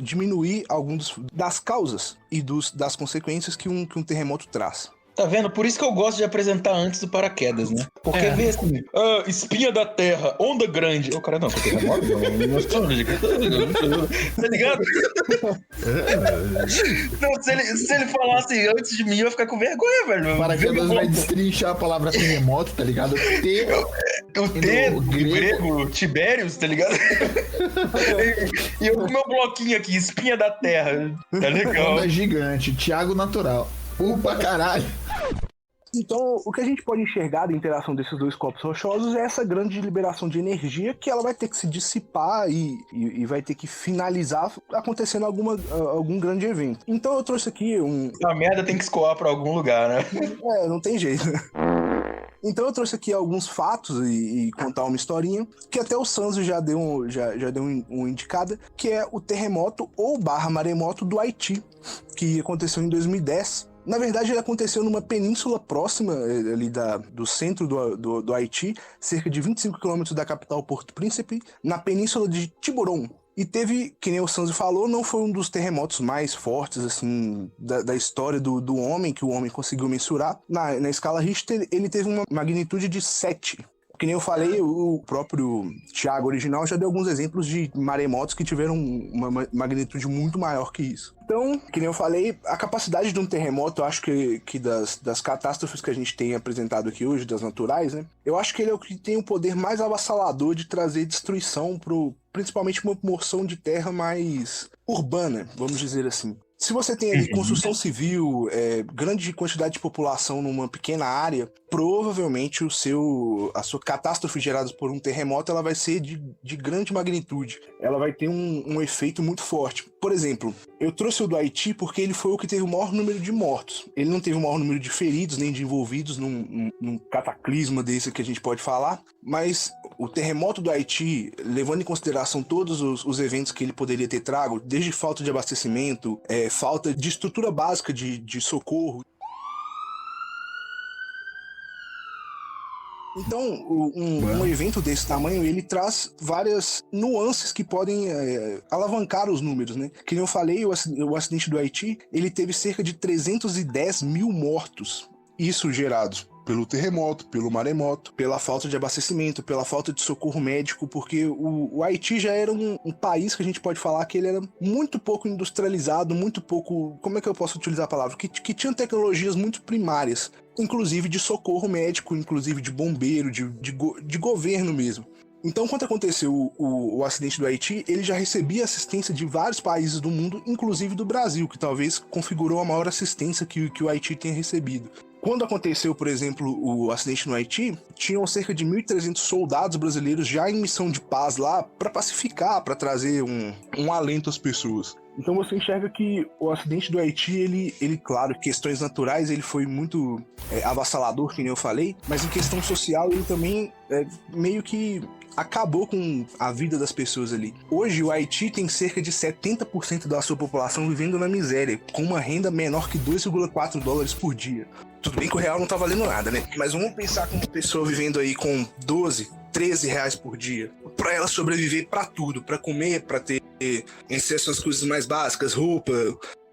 diminuir algumas das causas e das consequências que um terremoto traz.
Tá vendo? Por isso que eu gosto de apresentar antes do paraquedas, né? Porque vê assim, espinha da terra, onda grande. O cara não, porque terremoto não. Tá ligado? Então, se ele falasse antes de mim, eu ia ficar com vergonha, velho.
Paraquedas vai destrinchar a palavra terremoto, tá ligado?
O grego, Tibérios, tá ligado? E eu com meu bloquinho aqui, espinha da terra. Tá legal.
Onda gigante, Thiago natural. Pra caralho.
Então, o que a gente pode enxergar da interação desses dois corpos rochosos é essa grande liberação de energia que ela vai ter que se dissipar e vai ter que finalizar acontecendo algum grande evento. Então eu trouxe aqui
A merda tem que escoar pra algum lugar, né?
Não tem jeito. Então eu trouxe aqui alguns fatos e contar uma historinha, que até o Sanzo já deu uma indicada, que é o terremoto ou maremoto do Haiti, que aconteceu em 2010. Na verdade, ele aconteceu numa península próxima ali do centro do Haiti, cerca de 25 km da capital Porto Príncipe, na península de Tiburon. E teve, que nem o Sanzi falou, não foi um dos terremotos mais fortes, assim, da história do homem, que o homem conseguiu mensurar. Na escala Richter, ele teve uma magnitude de 7. Que nem eu falei, o próprio Thiago original já deu alguns exemplos de maremotos que tiveram uma magnitude muito maior que isso. Então, que nem eu falei, a capacidade de um terremoto, eu acho que das catástrofes que a gente tem apresentado aqui hoje, das naturais, né? Eu acho que ele é o que tem o poder mais avassalador de trazer destruição principalmente uma porção de terra mais urbana, vamos dizer assim. Se você tem ali construção civil, grande quantidade de população numa pequena área, provavelmente a sua catástrofe gerada por um terremoto ela vai ser de grande magnitude. Ela vai ter um efeito muito forte. Por exemplo, eu trouxe o do Haiti porque ele foi o que teve o maior número de mortos. Ele não teve o maior número de feridos, nem de envolvidos num cataclisma desse que a gente pode falar, mas o terremoto do Haiti, levando em consideração todos os eventos que ele poderia ter trago, desde falta de abastecimento, falta de estrutura básica de socorro. Então, um evento desse tamanho, ele traz várias nuances que podem alavancar os números, né? Que nem eu falei, o acidente do Haiti, ele teve cerca de 310 mil mortos, isso gerados pelo terremoto, pelo maremoto, pela falta de abastecimento, pela falta de socorro médico, porque o Haiti já era um país que a gente pode falar que ele era muito pouco industrializado, muito pouco, como é que eu posso utilizar a palavra? Que tinha tecnologias muito primárias, inclusive de socorro médico, inclusive de bombeiro, de governo mesmo. Então, quando aconteceu o acidente do Haiti, ele já recebia assistência de vários países do mundo, inclusive do Brasil, que talvez configurou a maior assistência que o Haiti tenha recebido. Quando aconteceu, por exemplo, o acidente no Haiti, tinham cerca de 1.300 soldados brasileiros já em missão de paz lá para pacificar, para trazer um alento às pessoas. Então você enxerga que o acidente do Haiti, ele claro, questões naturais, ele foi muito avassalador, que nem eu falei, mas em questão social ele também meio que acabou com a vida das pessoas ali. Hoje o Haiti tem cerca de 70% da sua população vivendo na miséria, com uma renda menor que $2,4 por dia. Tudo bem que o real não tá valendo nada, né? Mas vamos pensar com uma pessoa vivendo aí com 12, 13 reais por dia. Pra ela sobreviver pra tudo, pra comer, pra ter acesso às coisas mais básicas, roupa,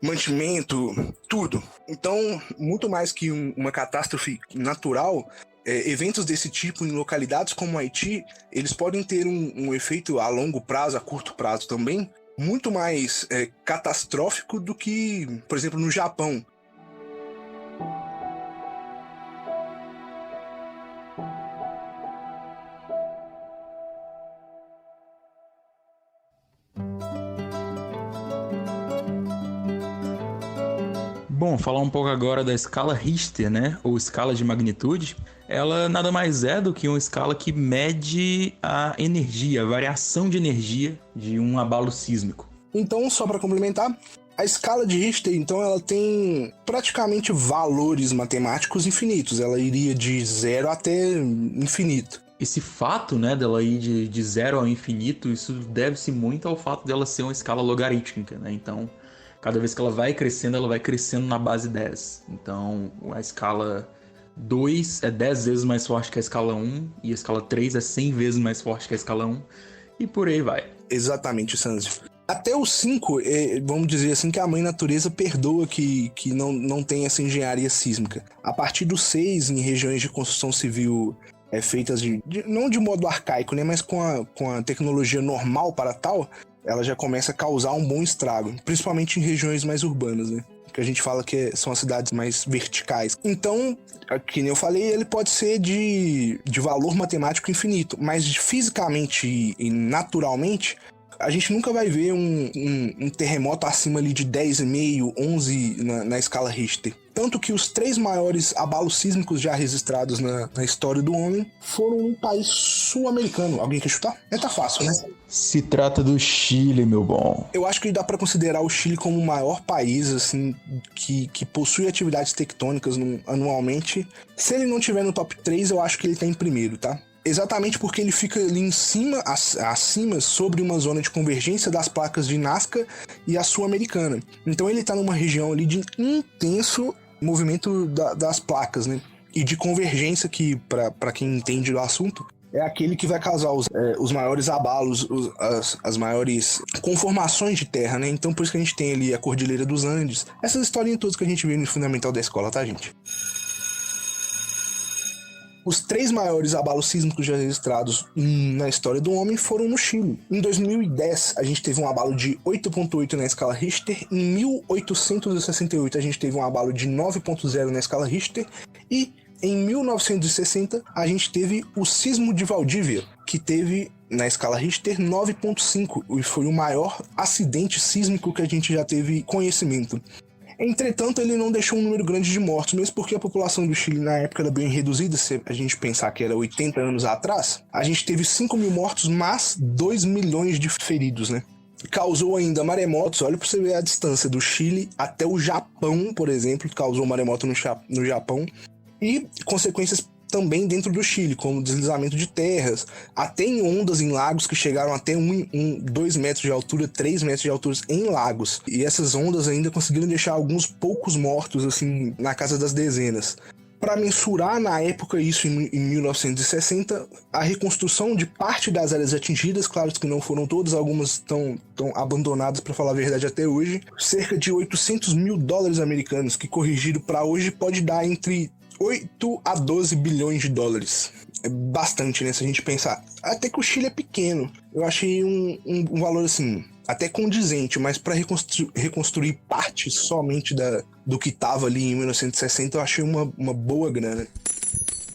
mantimento, tudo. Então, muito mais que uma catástrofe natural, eventos desse tipo em localidades como o Haiti, eles podem ter um efeito a longo prazo, a curto prazo também, muito mais catastrófico do que, por exemplo, no Japão.
Bom, falar um pouco agora da escala Richter, né? Ou escala de magnitude. Ela nada mais é do que uma escala que mede a energia, a variação de energia de um abalo sísmico.
Então, só para complementar, a escala de Richter, então, ela tem praticamente valores matemáticos infinitos. Ela iria de 0 até infinito.
Esse fato, né, dela ir de 0 ao infinito, isso deve-se muito ao fato dela ser uma escala logarítmica, né? Então, cada vez que ela vai crescendo na base 10. Então, a escala 2 é 10 vezes mais forte que a escala 1, e a escala 3 é 100 vezes mais forte que a escala 1, e por aí vai.
Exatamente, Sanzi. Até o 5, vamos dizer assim, que a mãe natureza perdoa que não tem essa engenharia sísmica. A partir do 6, em regiões de construção civil feitas não de modo arcaico, né, mas com a tecnologia normal para tal, ela já começa a causar um bom estrago, principalmente em regiões mais urbanas, né? Que a gente fala que são as cidades mais verticais. Então, que nem eu falei, ele pode ser de valor matemático infinito, mas fisicamente e naturalmente, a gente nunca vai ver um terremoto acima ali de 10,5, 11 na escala Richter. Tanto que os 3 maiores abalos sísmicos já registrados na história do homem foram um país sul-americano. Alguém quer chutar? Tá fácil, né?
Se trata do Chile, meu bom.
Eu acho que dá pra considerar o Chile como o maior país, assim, que possui atividades tectônicas anualmente. Se ele não tiver no top 3, eu acho que ele tá em primeiro, tá? Exatamente porque ele fica ali em cima, acima, sobre uma zona de convergência das placas de Nazca e a Sul-Americana. Então ele tá numa região ali de intenso movimento das placas, né? E de convergência que, para quem entende do assunto, é aquele que vai causar os maiores abalos, as maiores conformações de terra, né? Então por isso que a gente tem ali a Cordilheira dos Andes, essas historinhas todas que a gente vê no fundamental da escola, tá, gente? Os 3 maiores abalos sísmicos já registrados na história do homem foram no Chile. Em 2010, a gente teve um abalo de 8.8 na escala Richter. Em 1868, a gente teve um abalo de 9.0 na escala Richter. E em 1960, a gente teve o sismo de Valdívia, que teve, na escala Richter, 9.5. E foi o maior acidente sísmico que a gente já teve conhecimento. Entretanto, ele não deixou um número grande de mortos, mesmo porque a população do Chile na época era bem reduzida, se a gente pensar que era 80 anos atrás. A gente teve 5 mil mortos, mas 2 milhões de feridos, né? Causou ainda maremotos, olha pra você ver a distância do Chile até o Japão, por exemplo, causou maremoto no Japão. E consequências também dentro do Chile, como deslizamento de terras, até em ondas em lagos que chegaram até 2 metros de altura, 3 metros de altura em lagos. E essas ondas ainda conseguiram deixar alguns poucos mortos, assim, na casa das dezenas. Para mensurar na época isso em 1960, a reconstrução de parte das áreas atingidas, claro que não foram todas, algumas estão abandonadas, para falar a verdade, até hoje, cerca de 800 mil dólares americanos, que corrigido para hoje pode dar entre 8 a 12 bilhões de dólares. É bastante, né? Se a gente pensar. Até que o Chile é pequeno. Eu achei um valor, assim, até condizente, mas para reconstruir parte somente do que estava ali em 1960, eu achei uma boa grana.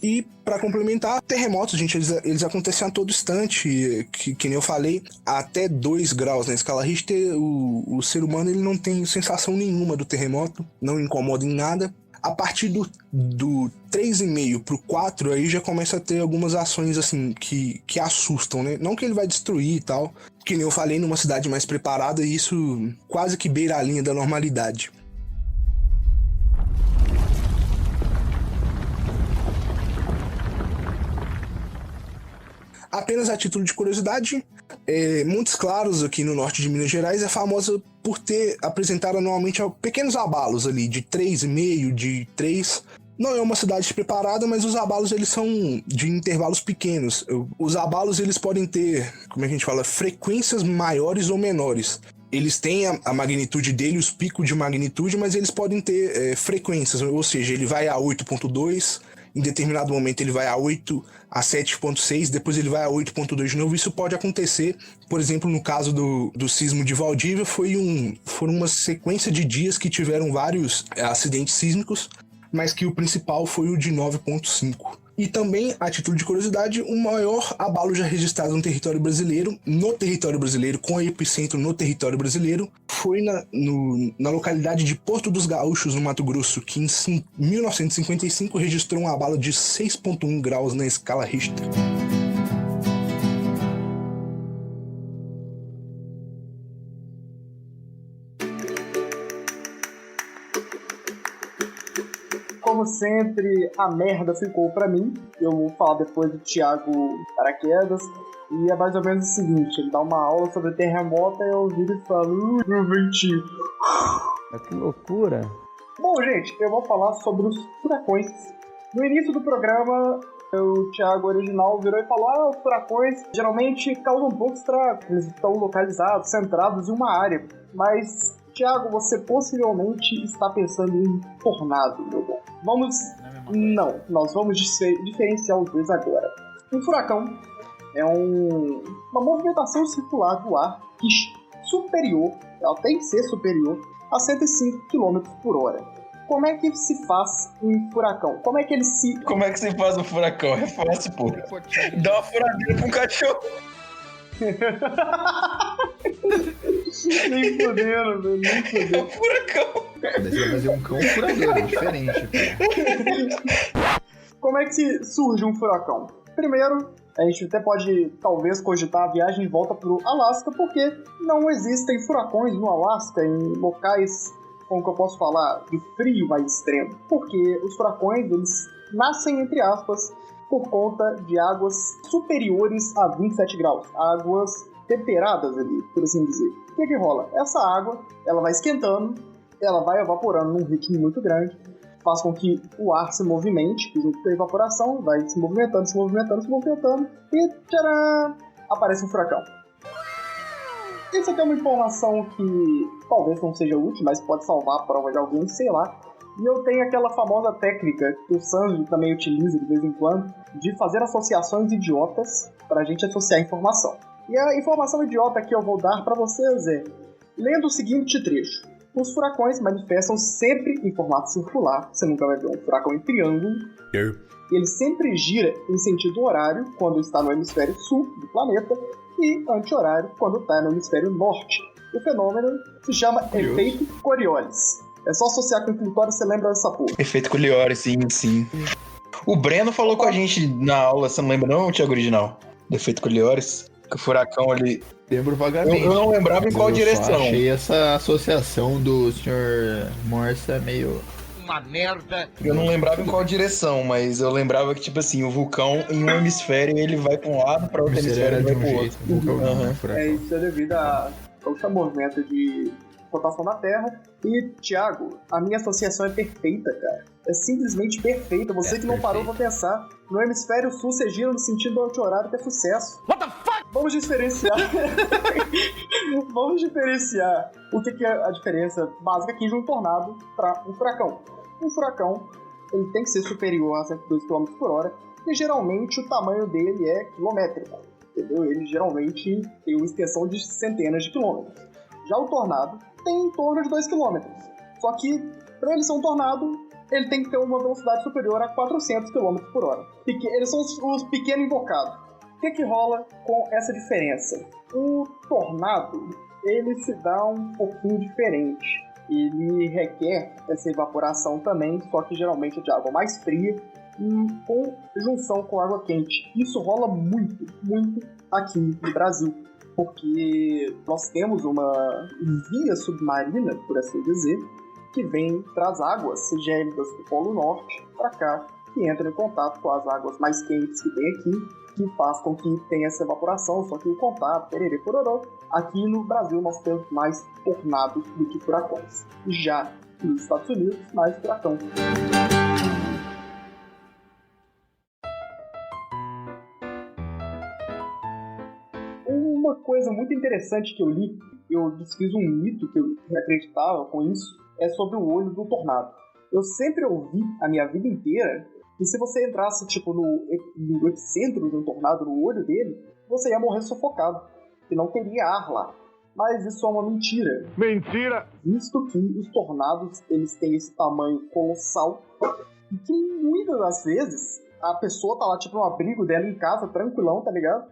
E, para complementar, terremotos, gente, eles acontecem a todo instante, que nem eu falei, até 2 graus na escala Richter, o ser humano ele não tem sensação nenhuma do terremoto, não incomoda em nada. A partir do 3,5 pro 4, aí já começa a ter algumas ações assim que assustam, né? Não que ele vai destruir e tal, que nem eu falei, numa cidade mais preparada, e isso quase que beira a linha da normalidade. Apenas a título de curiosidade, Montes Claros, aqui no norte de Minas Gerais, é famosa por ter apresentado anualmente pequenos abalos ali, de 3,5, de 3. Não é uma cidade preparada, mas os abalos eles são de intervalos pequenos. Os abalos eles podem ter, como é que a gente fala, frequências maiores ou menores. Eles têm a magnitude dele, os picos de magnitude, mas eles podem ter frequências, ou seja, ele vai a 8.2, em determinado momento ele vai a 8, a 7.6, depois ele vai a 8.2 de novo. Isso pode acontecer, por exemplo, no caso do sismo de Valdívia, foram uma sequência de dias que tiveram vários acidentes sísmicos, mas que o principal foi o de 9.5. E também, a título de curiosidade, o maior abalo já registrado no território brasileiro, com epicentro no território brasileiro, foi na localidade de Porto dos Gaúchos, no Mato Grosso, que em 1955 registrou um abalo de 6.1 graus na escala Richter.
Como sempre, a merda ficou pra mim. Eu vou falar depois do Thiago Paraquedas. E é mais ou menos o seguinte: ele dá uma aula sobre terremoto e eu viro e falo, meu ventinho.
Que loucura.
Bom, gente, eu vou falar sobre os furacões. No início do programa, o Thiago original virou e falou: os furacões geralmente causam poucos estragos. Eles estão localizados, centrados em uma área. Mas, Thiago, você possivelmente está pensando em tornado, meu bom. Nós vamos diferenciar os dois agora. Um furacão é uma movimentação circular do ar que ela tem que ser superior a 105 km por hora. Como é que se faz um furacão? Como é que se
faz um furacão? É fácil, pô. Dá uma furadeira pra um cachorro.
Nem fudendo, velho. Nem fudendo.
É um furacão.
Você vai fazer um cão furadeiro, é diferente.
Como é que surge um furacão? Primeiro, a gente até pode, talvez, cogitar a viagem de volta pro Alasca, porque não existem furacões no Alasca, em locais, como que eu posso falar, de frio mais extremo. Porque os furacões, eles nascem, entre aspas, por conta de águas superiores a 27 graus. Águas temperadas ali, por assim dizer. O que rola? Essa água, ela vai esquentando, ela vai evaporando num ritmo muito grande, faz com que o ar se movimente, junto com a evaporação, vai se movimentando, e tcharam! Aparece um furacão. Isso aqui é uma informação que talvez não seja útil, mas pode salvar a prova de alguém, sei lá. E eu tenho aquela famosa técnica que o Sanji também utiliza de vez em quando, de fazer associações idiotas pra gente associar informação. E a informação idiota que eu vou dar pra vocês é, lendo o seguinte trecho. Os furacões manifestam sempre em formato circular, você nunca vai ver um furacão em triângulo. Ele sempre gira em sentido horário quando está no hemisfério sul do planeta e anti-horário quando está no hemisfério norte. O fenômeno se chama efeito Coriolis. É só associar com o clitóris, você lembra dessa porra.
Efeito Coriolis, sim. O Breno falou com a gente na aula, você não lembra não, Thiago Original? Do efeito Coriolis? Que o furacão ali...
Lembro vagamente.
Eu não lembrava em qual direção.
Eu achei essa associação do Sr. Morsa meio...
Uma merda.
Eu não lembrava em qual direção, mas eu lembrava que, tipo assim, o vulcão em um hemisfério ele vai pra um lado, pra outro hemisfério ele vai pro outro.
Isso é devido ao movimento de rotação da Terra. E, Thiago, a minha associação é perfeita, cara. É simplesmente perfeita. Você que não parou pra pensar. No hemisfério sul, você gira no sentido anti-horário, que é sucesso.
What the fuck?
Vamos diferenciar. Vamos diferenciar o que é a diferença básica aqui de um tornado para um furacão. Um furacão, ele tem que ser superior a 102 km por hora e geralmente o tamanho dele é quilométrico, entendeu? Ele geralmente tem uma extensão de centenas de quilômetros. Já o tornado tem em torno de 2 km. Só que, para ele ser um tornado, ele tem que ter uma velocidade superior a 400 km por hora. Eles são os pequenos invocados. O que rola com essa diferença? O tornado, ele se dá um pouquinho diferente. Ele requer essa evaporação também, só que geralmente é de água mais fria e com junção com água quente. Isso rola muito aqui no Brasil, porque nós temos uma via submarina, por assim dizer, que vem traz águas gélidas do Polo Norte para cá, que entra em contato com as águas mais quentes que tem aqui, que faz com que tenha essa evaporação, só que o contato, pererê, pororó. Aqui no Brasil nós temos mais tornados do que furacões. Já nos Estados Unidos, mais furacão. Uma coisa muito interessante que eu li, eu desfiz um mito que eu acreditava com isso, é sobre o olho do tornado. Eu sempre ouvi a minha vida inteira que se você entrasse tipo no epicentro de um tornado, no olho dele, você ia morrer sufocado, que não teria ar lá. Mas isso é uma mentira.
Mentira!
Visto que os tornados, eles têm esse tamanho colossal e que muitas das vezes a pessoa tá lá tipo no abrigo dela em casa, tranquilão, tá ligado?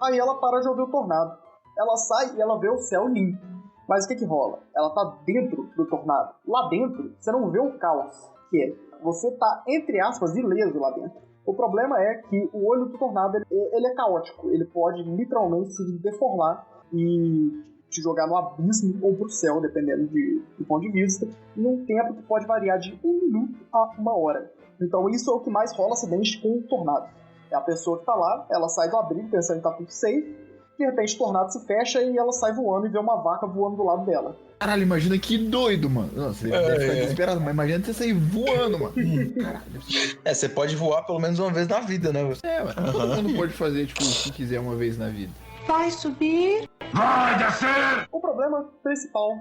Aí ela para de ouvir o tornado. Ela sai e ela vê o céu limpo. Mas o que rola? Ela tá dentro do tornado. Lá dentro, você não vê o caos que é. Você tá, entre aspas, ileso lá dentro. O problema é que o olho do tornado, ele é caótico. Ele pode literalmente se deformar e te jogar no abismo ou pro céu, dependendo do ponto de vista, num tempo que pode variar de 1 minuto a 1 hora. Então isso é o que mais rola acidente com o tornado. É a pessoa que tá lá, ela sai do abrigo pensando que tá tudo safe, de repente o tornado se fecha e ela sai voando e vê uma vaca voando do lado dela.
Caralho, imagina que doido, mano. Nossa, você deve ficar desesperado, mas imagina você sair voando, mano. Caralho.
Você pode voar pelo menos uma vez na vida, né?
Mano, todo mundo pode fazer, tipo, o que quiser uma vez na vida.
Vai subir. Vai descer.
O problema principal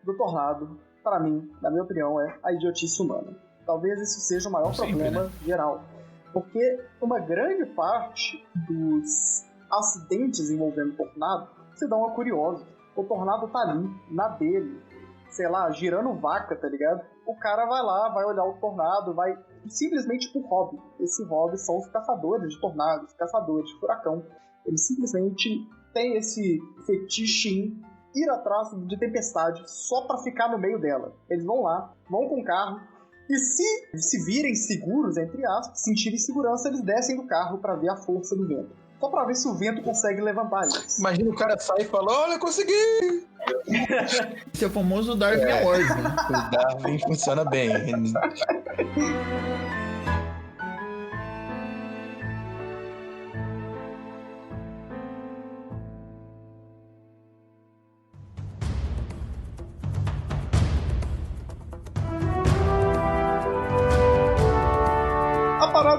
do tornado, para mim, na minha opinião, é a idiotice humana. Talvez isso seja o maior problema geral. Porque uma grande parte dos acidentes envolvendo tornado se dão a curiosos. O tornado tá ali, na dele, sei lá, girando vaca, tá ligado? O cara vai lá, vai olhar o tornado, vai simplesmente por hobby. Esse hobby são os caçadores de tornados, caçadores de furacão. Eles simplesmente têm esse fetiche em ir atrás de tempestade só pra ficar no meio dela. Eles vão lá, vão com o carro, e se virem seguros, entre aspas, sentirem segurança, eles descem do carro pra ver a força do vento. Só pra ver se o vento consegue levantar eles.
Imagina o cara sai e fala, olha, consegui!
Esse é o famoso Darwin Award, né?
O Darwin funciona bem.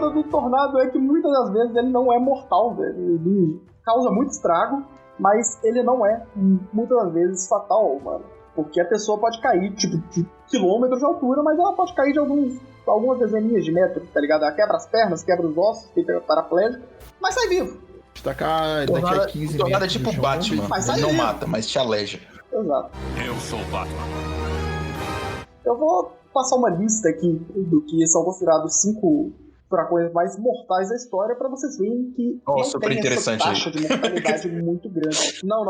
foda do tornado é que muitas das vezes ele não é mortal, velho. Ele causa muito estrago, mas ele não é, muitas das vezes, fatal, mano. Porque a pessoa pode cair, tipo, de quilômetros de altura, mas ela pode cair de algumas dezeninhas de metros, tá ligado? Ela quebra as pernas, quebra os ossos, fica paraplégico, mas sai vivo.
Destacar daqui a 15 metros.
Tornado é tipo o Batman, ele não mata, mas te aleja.
Exato.
Eu sou o Batman.
Eu vou passar uma lista aqui do que são considerados 5 furacões mais mortais da história pra vocês verem que não tem essa taxa de mortalidade muito grande. Não,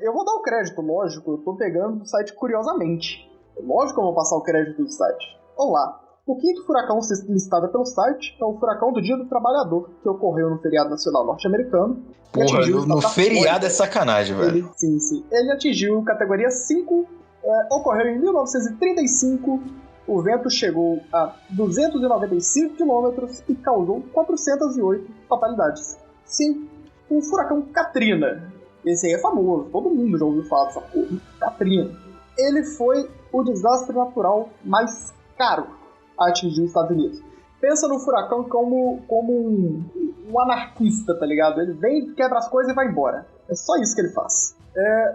eu vou dar o crédito, lógico, eu tô pegando do site Curiosamente. Lógico que eu vou passar o crédito do site. Vamos lá. O quinto furacão listado pelo site é o furacão do Dia do Trabalhador, que ocorreu no feriado nacional norte-americano.
Porra, no feriado é sacanagem, velho.
Sim. Ele atingiu categoria 5, ocorreu em 1935. O vento chegou a 295 km e causou 408 fatalidades. Sim, o furacão Katrina. Esse aí é famoso, todo mundo já ouviu falar dessa porra. Katrina. Ele foi o desastre natural mais caro a atingir os Estados Unidos. Pensa no furacão como um anarquista, tá ligado? Ele vem, quebra as coisas e vai embora. É só isso que ele faz.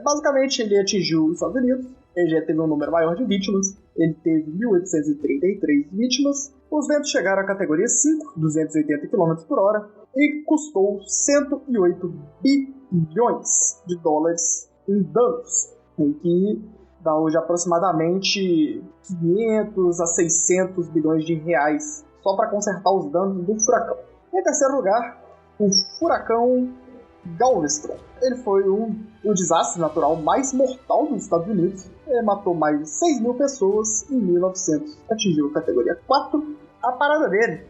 Basicamente, ele atingiu os Estados Unidos. Ele já teve um número maior de vítimas. Ele teve 1.833 vítimas. Os ventos chegaram à categoria 5, 280 km por hora, e custou 108 bilhões de dólares em danos, em que dá hoje aproximadamente 500 a 600 bilhões de reais só para consertar os danos do furacão. Em terceiro lugar, o furacão Galveston. Ele foi o desastre natural mais mortal dos Estados Unidos. Ele matou mais de 6 mil pessoas em 1900. Atingiu a categoria 4. A parada dele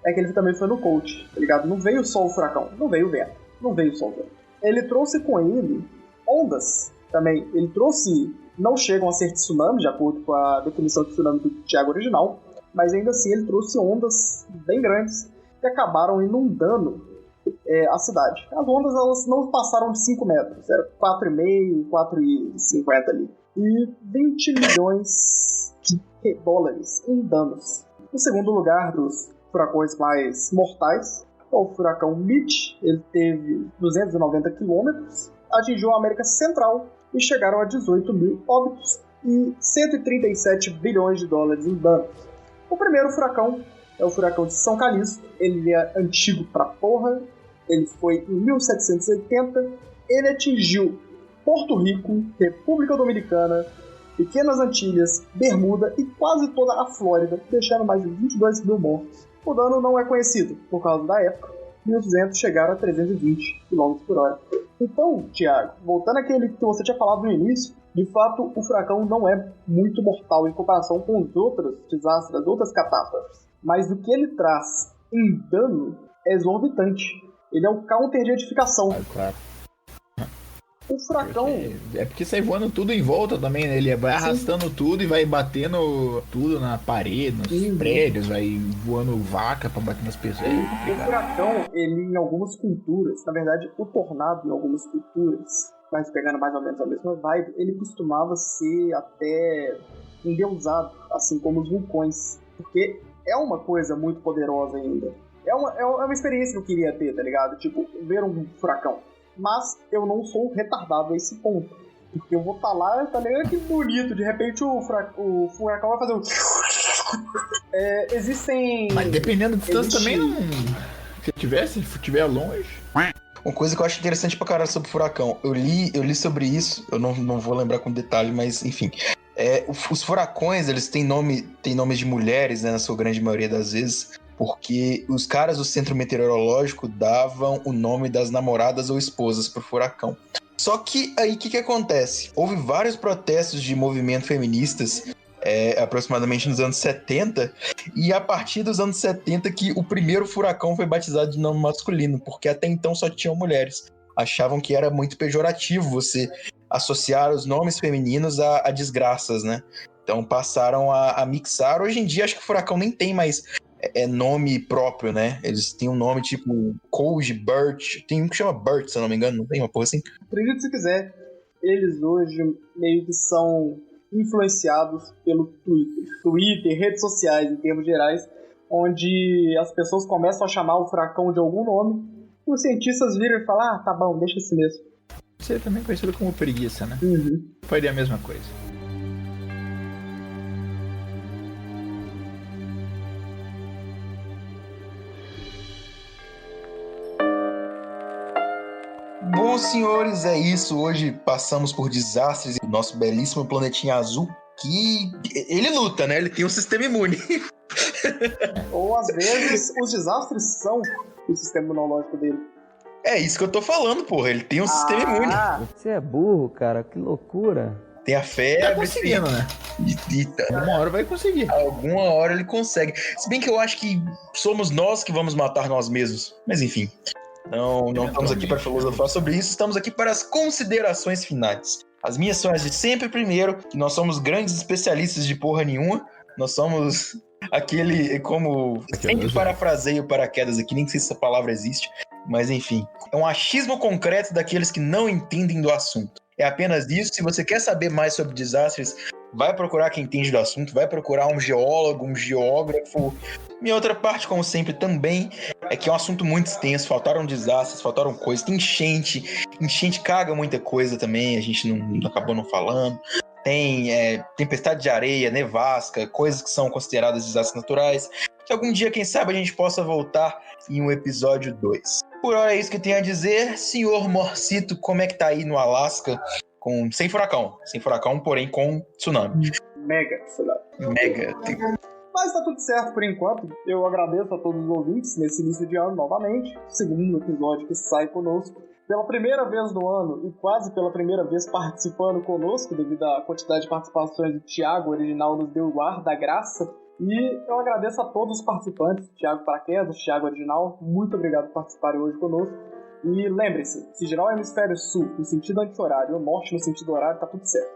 é que ele também foi no coach, tá ligado? Não veio só o furacão, não veio o vento, não veio só o vento. Ele trouxe com ele ondas também. Ele trouxe, não chegam a ser tsunami, de acordo com a definição de tsunami do Thiago original, mas ainda assim ele trouxe ondas bem grandes que acabaram inundando a cidade. As ondas elas não passaram de 5 metros, era 4,5, 4,50 ali. E 20 milhões de dólares em danos. No segundo lugar dos furacões mais mortais, é o furacão Mitch. Ele teve 290 quilômetros, atingiu a América Central e chegaram a 18 mil óbitos e 137 bilhões de dólares em danos. O primeiro furacão é o furacão de São Calixto. Ele é antigo pra porra. Ele foi em 1780. Ele atingiu Porto Rico, República Dominicana, Pequenas Antilhas, Bermuda e quase toda a Flórida, deixando mais de 22 mil mortos. O dano não é conhecido por causa da época, e os ventos chegaram a 320 km por hora. Então, Thiago, voltando àquele que você tinha falado no início, de fato o furacão não é muito mortal em comparação com os outros desastres, as outras catástrofes. Mas o que ele traz em dano é exorbitante. Ele é o counter de edificação.
Claro.
O furacão...
Porque sai voando tudo em volta também, né? Ele vai arrastando tudo e vai batendo tudo na parede, nos prédios, vai voando vaca pra bater nas pessoas.
O furacão, ele em algumas culturas, na verdade, o tornado em algumas culturas, mas pegando mais ou menos a mesma vibe, ele costumava ser até endeusado, assim como os vulcões. Porque é uma coisa muito poderosa ainda. É uma experiência que eu queria ter, tá ligado? Tipo, ver um furacão. Mas eu não sou retardado a esse ponto. Porque eu vou estar lá, tá ligado? Que bonito. De repente o furacão vai fazer um... existem...
Mas dependendo da distância também não... Se tiver longe...
Uma coisa que eu acho interessante pra caralho sobre o furacão. Eu li sobre isso. Eu não vou lembrar com detalhe, mas enfim... os furacões, eles têm nomes de mulheres, né? Na sua grande maioria das vezes... Porque os caras do centro meteorológico davam o nome das namoradas ou esposas pro furacão. Só que aí o que acontece? Houve vários protestos de movimento feministas, aproximadamente nos anos 70, e a partir dos anos 70 que o primeiro furacão foi batizado de nome masculino, porque até então só tinham mulheres. Achavam que era muito pejorativo você associar os nomes femininos a desgraças, né? Então passaram a mixar. Hoje em dia acho que o furacão nem tem mais... nome próprio, né? Eles têm um nome tipo Koji, Bert. Tem um que chama Bert, se eu não me engano. Não tem uma porra assim?
Acredite se quiser. Eles hoje meio que são influenciados pelo Twitter, redes sociais em termos gerais, onde as pessoas começam a chamar o furacão de algum nome, os cientistas viram e falam, tá bom, deixa assim mesmo.
Você é também conhecido como preguiça, né? Faria a mesma coisa.
Bom, senhores, é isso. Hoje passamos por desastres do nosso belíssimo planetinha azul, que ele luta, né? Ele tem um sistema imune.
Ou às vezes os desastres são o sistema imunológico dele.
É isso que eu tô falando, porra. Ele tem um sistema imune.
Você é burro, cara. Que loucura.
Tem a febre.
Tá conseguindo, né? Alguma hora vai conseguir.
Alguma hora ele consegue. Se bem que eu acho que somos nós que vamos matar nós mesmos. Mas enfim. Não estamos aqui para filosofar sobre isso. Estamos aqui para as considerações finais. As minhas são as de sempre. Primeiro, que nós somos grandes especialistas de porra nenhuma. Nós somos aquele, como sempre parafraseio paraquedas aqui, nem sei se essa palavra existe, mas enfim, é um achismo concreto daqueles que não entendem do assunto. É apenas isso. Se você quer saber mais sobre desastres, vai procurar quem entende do assunto, vai procurar um geólogo, um geógrafo. Minha outra parte, como sempre, também é que é um assunto muito extenso. Faltaram desastres, faltaram coisas. Tem enchente. Enchente caga muita coisa também, a gente não acabou não falando. Tem tempestade de areia, nevasca, coisas que são consideradas desastres naturais. Que algum dia, quem sabe, a gente possa voltar em um episódio 2. Por hora é isso que eu tenho a dizer. Senhor Morcito, como é que tá aí no Alasca? Sem furacão. Sem furacão, porém com tsunami.
Mega tsunami.
Mega.
Mas tá tudo certo por enquanto. Eu agradeço a todos os ouvintes nesse início de ano novamente. Segundo episódio que sai conosco. Pela primeira vez no ano e quase pela primeira vez participando conosco, devido à quantidade de participações do Thiago Original nos deu o ar da graça. E eu agradeço a todos os participantes, Thiago Paraquedas, Thiago Original, muito obrigado por participarem hoje conosco. E lembre-se, se girar o hemisfério sul no sentido anti-horário e o norte no sentido horário, tá tudo certo.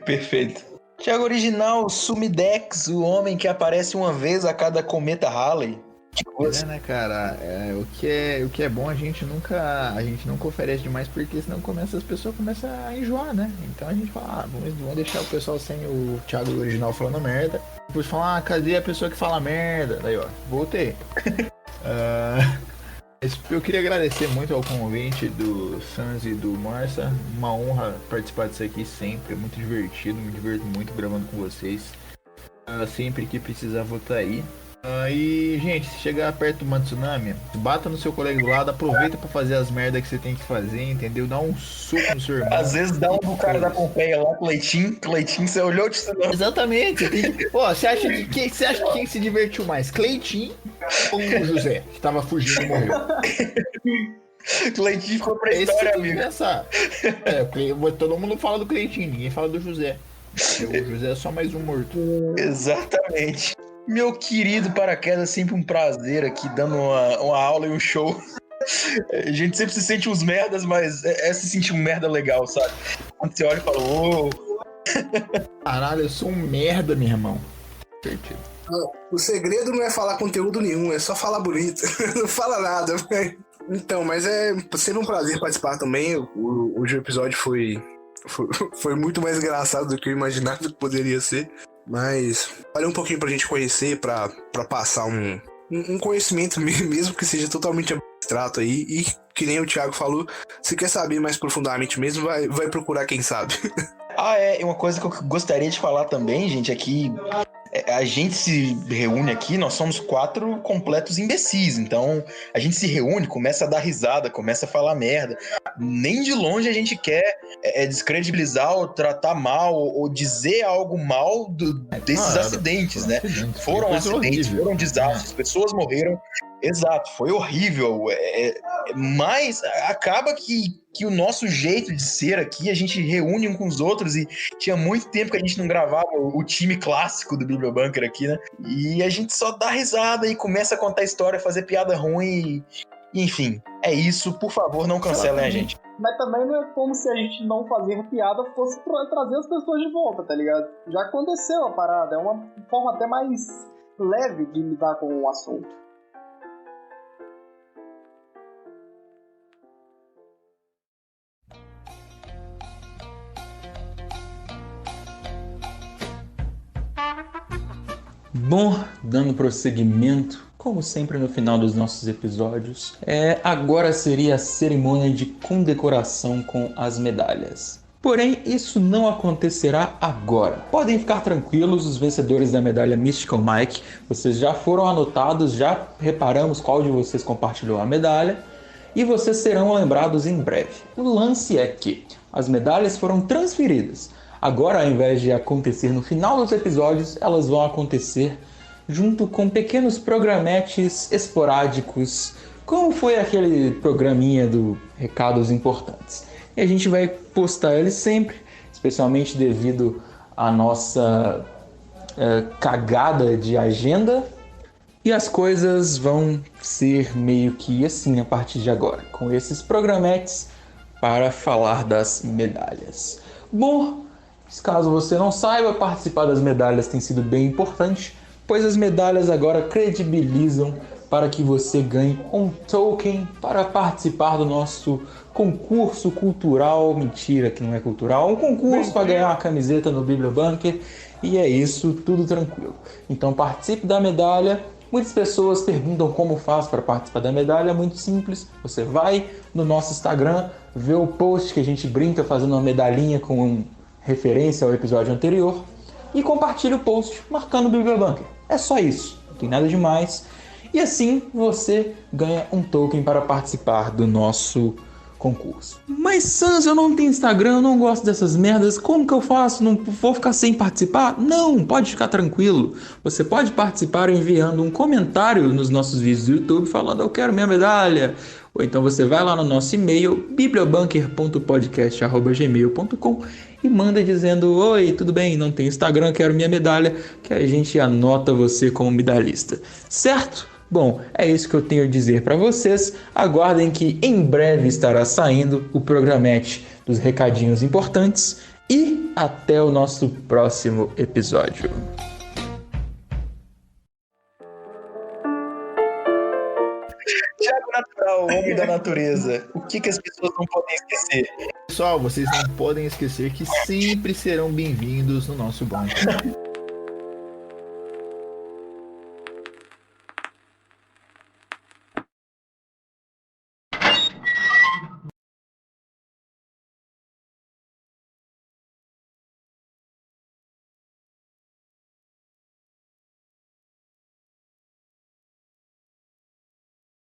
Perfeito. Thiago Original, Sumidex, o homem que aparece uma vez a cada cometa Halley.
Né, cara? O que é bom a gente nunca oferece demais, porque senão as pessoas começam a enjoar, né? Então a gente fala, vamos deixar o pessoal sem o Thiago Original falando merda. Depois falar, cadê a pessoa que fala merda? Daí, ó, voltei. Eu queria agradecer muito ao convite do Sans e do Marça. Uma honra participar disso aqui sempre, é muito divertido, me divirto muito gravando com vocês. Sempre que precisar vou estar aí. E, gente, se chegar perto de uma tsunami, bata no seu colega do lado, aproveita pra fazer as merdas que você tem que fazer, entendeu? Dá um soco no seu irmão.
Às vezes dá um pro cara da Pompeia lá, Cleitinho, você olhou de tsunami.
Exatamente. Você acha que quem se divertiu mais? Cleitinho ou o José, que tava fugindo e morreu?
Cleitinho ficou pra história, amigo.
Todo mundo fala do Cleitinho, ninguém fala do José. O José é só mais um morto.
Exatamente. Meu querido Paraquedas, sempre um prazer aqui, dando uma aula e um show. A gente sempre se sente uns merdas, mas se sentir um merda legal, sabe? Quando você olha e fala,
Caralho, eu sou um merda, meu irmão. Certeza.
O segredo não é falar conteúdo nenhum, é só falar bonito. Não fala nada. Então, mas é sempre um prazer participar também. Hoje o episódio foi muito mais engraçado do que eu imaginava que poderia ser. Mas valeu um pouquinho pra gente conhecer, pra passar um conhecimento mesmo que seja totalmente abstrato aí. E que nem o Thiago falou, se quer saber mais profundamente mesmo, vai procurar quem sabe.
Uma coisa que eu gostaria de falar também, gente, é que a gente se reúne aqui, nós somos 4 completos imbecis, então a gente se reúne, começa a dar risada, começa a falar merda. Nem de longe a gente quer descredibilizar ou tratar mal ou dizer algo mal desses acidentes, né? Foram acidentes, foram desastres, pessoas morreram. Exato, foi horrível. Mas acaba que o nosso jeito de ser aqui, a gente reúne um com os outros, e tinha muito tempo que a gente não gravava o time clássico do Bibliobunker aqui, né? E a gente só dá risada e começa a contar história, fazer piada ruim. Enfim, é isso. Por favor, não cancelem a gente.
Mas também não é como se a gente não fazer piada fosse trazer as pessoas de volta, tá ligado? Já aconteceu a parada, é uma forma até mais leve de lidar com o assunto.
Bom, dando prosseguimento, como sempre no final dos nossos episódios, agora seria a cerimônia de condecoração com as medalhas. Porém, isso não acontecerá agora. Podem ficar tranquilos, os vencedores da medalha Mystical Mike, vocês já foram anotados, já reparamos qual de vocês compartilhou a medalha, e vocês serão lembrados em breve. O lance é que as medalhas foram transferidas. Agora, ao invés de acontecer no final dos episódios, elas vão acontecer junto com pequenos programetes esporádicos, como foi aquele programinha do Recados Importantes. E a gente vai postar eles sempre, especialmente devido à nossa cagada de agenda. E as coisas vão ser meio que assim a partir de agora, com esses programetes para falar das medalhas. Bom, caso você não saiba, participar das medalhas tem sido bem importante, pois as medalhas agora credibilizam para que você ganhe um token para participar do nosso concurso cultural. Mentira que não é cultural, um concurso para ganhar uma camiseta no Bibliobunker, e é isso, tudo tranquilo. Então participe da medalha. Muitas pessoas perguntam como faz para participar da medalha. É muito simples, você vai no nosso Instagram, vê o post que a gente brinca fazendo uma medalhinha com referência ao episódio anterior e compartilha o post marcando o Bibliobunker. É só isso, não tem nada demais. E assim você ganha um token para participar do nosso concurso. Mas Sans, eu não tenho Instagram, eu não gosto dessas merdas, como que eu faço? Não vou ficar sem participar? Não, pode ficar tranquilo. Você pode participar enviando um comentário nos nossos vídeos do YouTube falando eu quero minha medalha. Ou então você vai lá no nosso e-mail bibliobunker.podcast@gmail.com e manda dizendo oi, tudo bem, não tenho Instagram, quero minha medalha, que a gente anota você como medalhista, certo? Bom, é isso que eu tenho a dizer para vocês. Aguardem que em breve estará saindo o programete dos recadinhos importantes e até o nosso próximo episódio. Thiago Natural, homem da natureza. O que as pessoas não podem esquecer?
Pessoal, vocês não podem esquecer que sempre serão bem-vindos no nosso banco.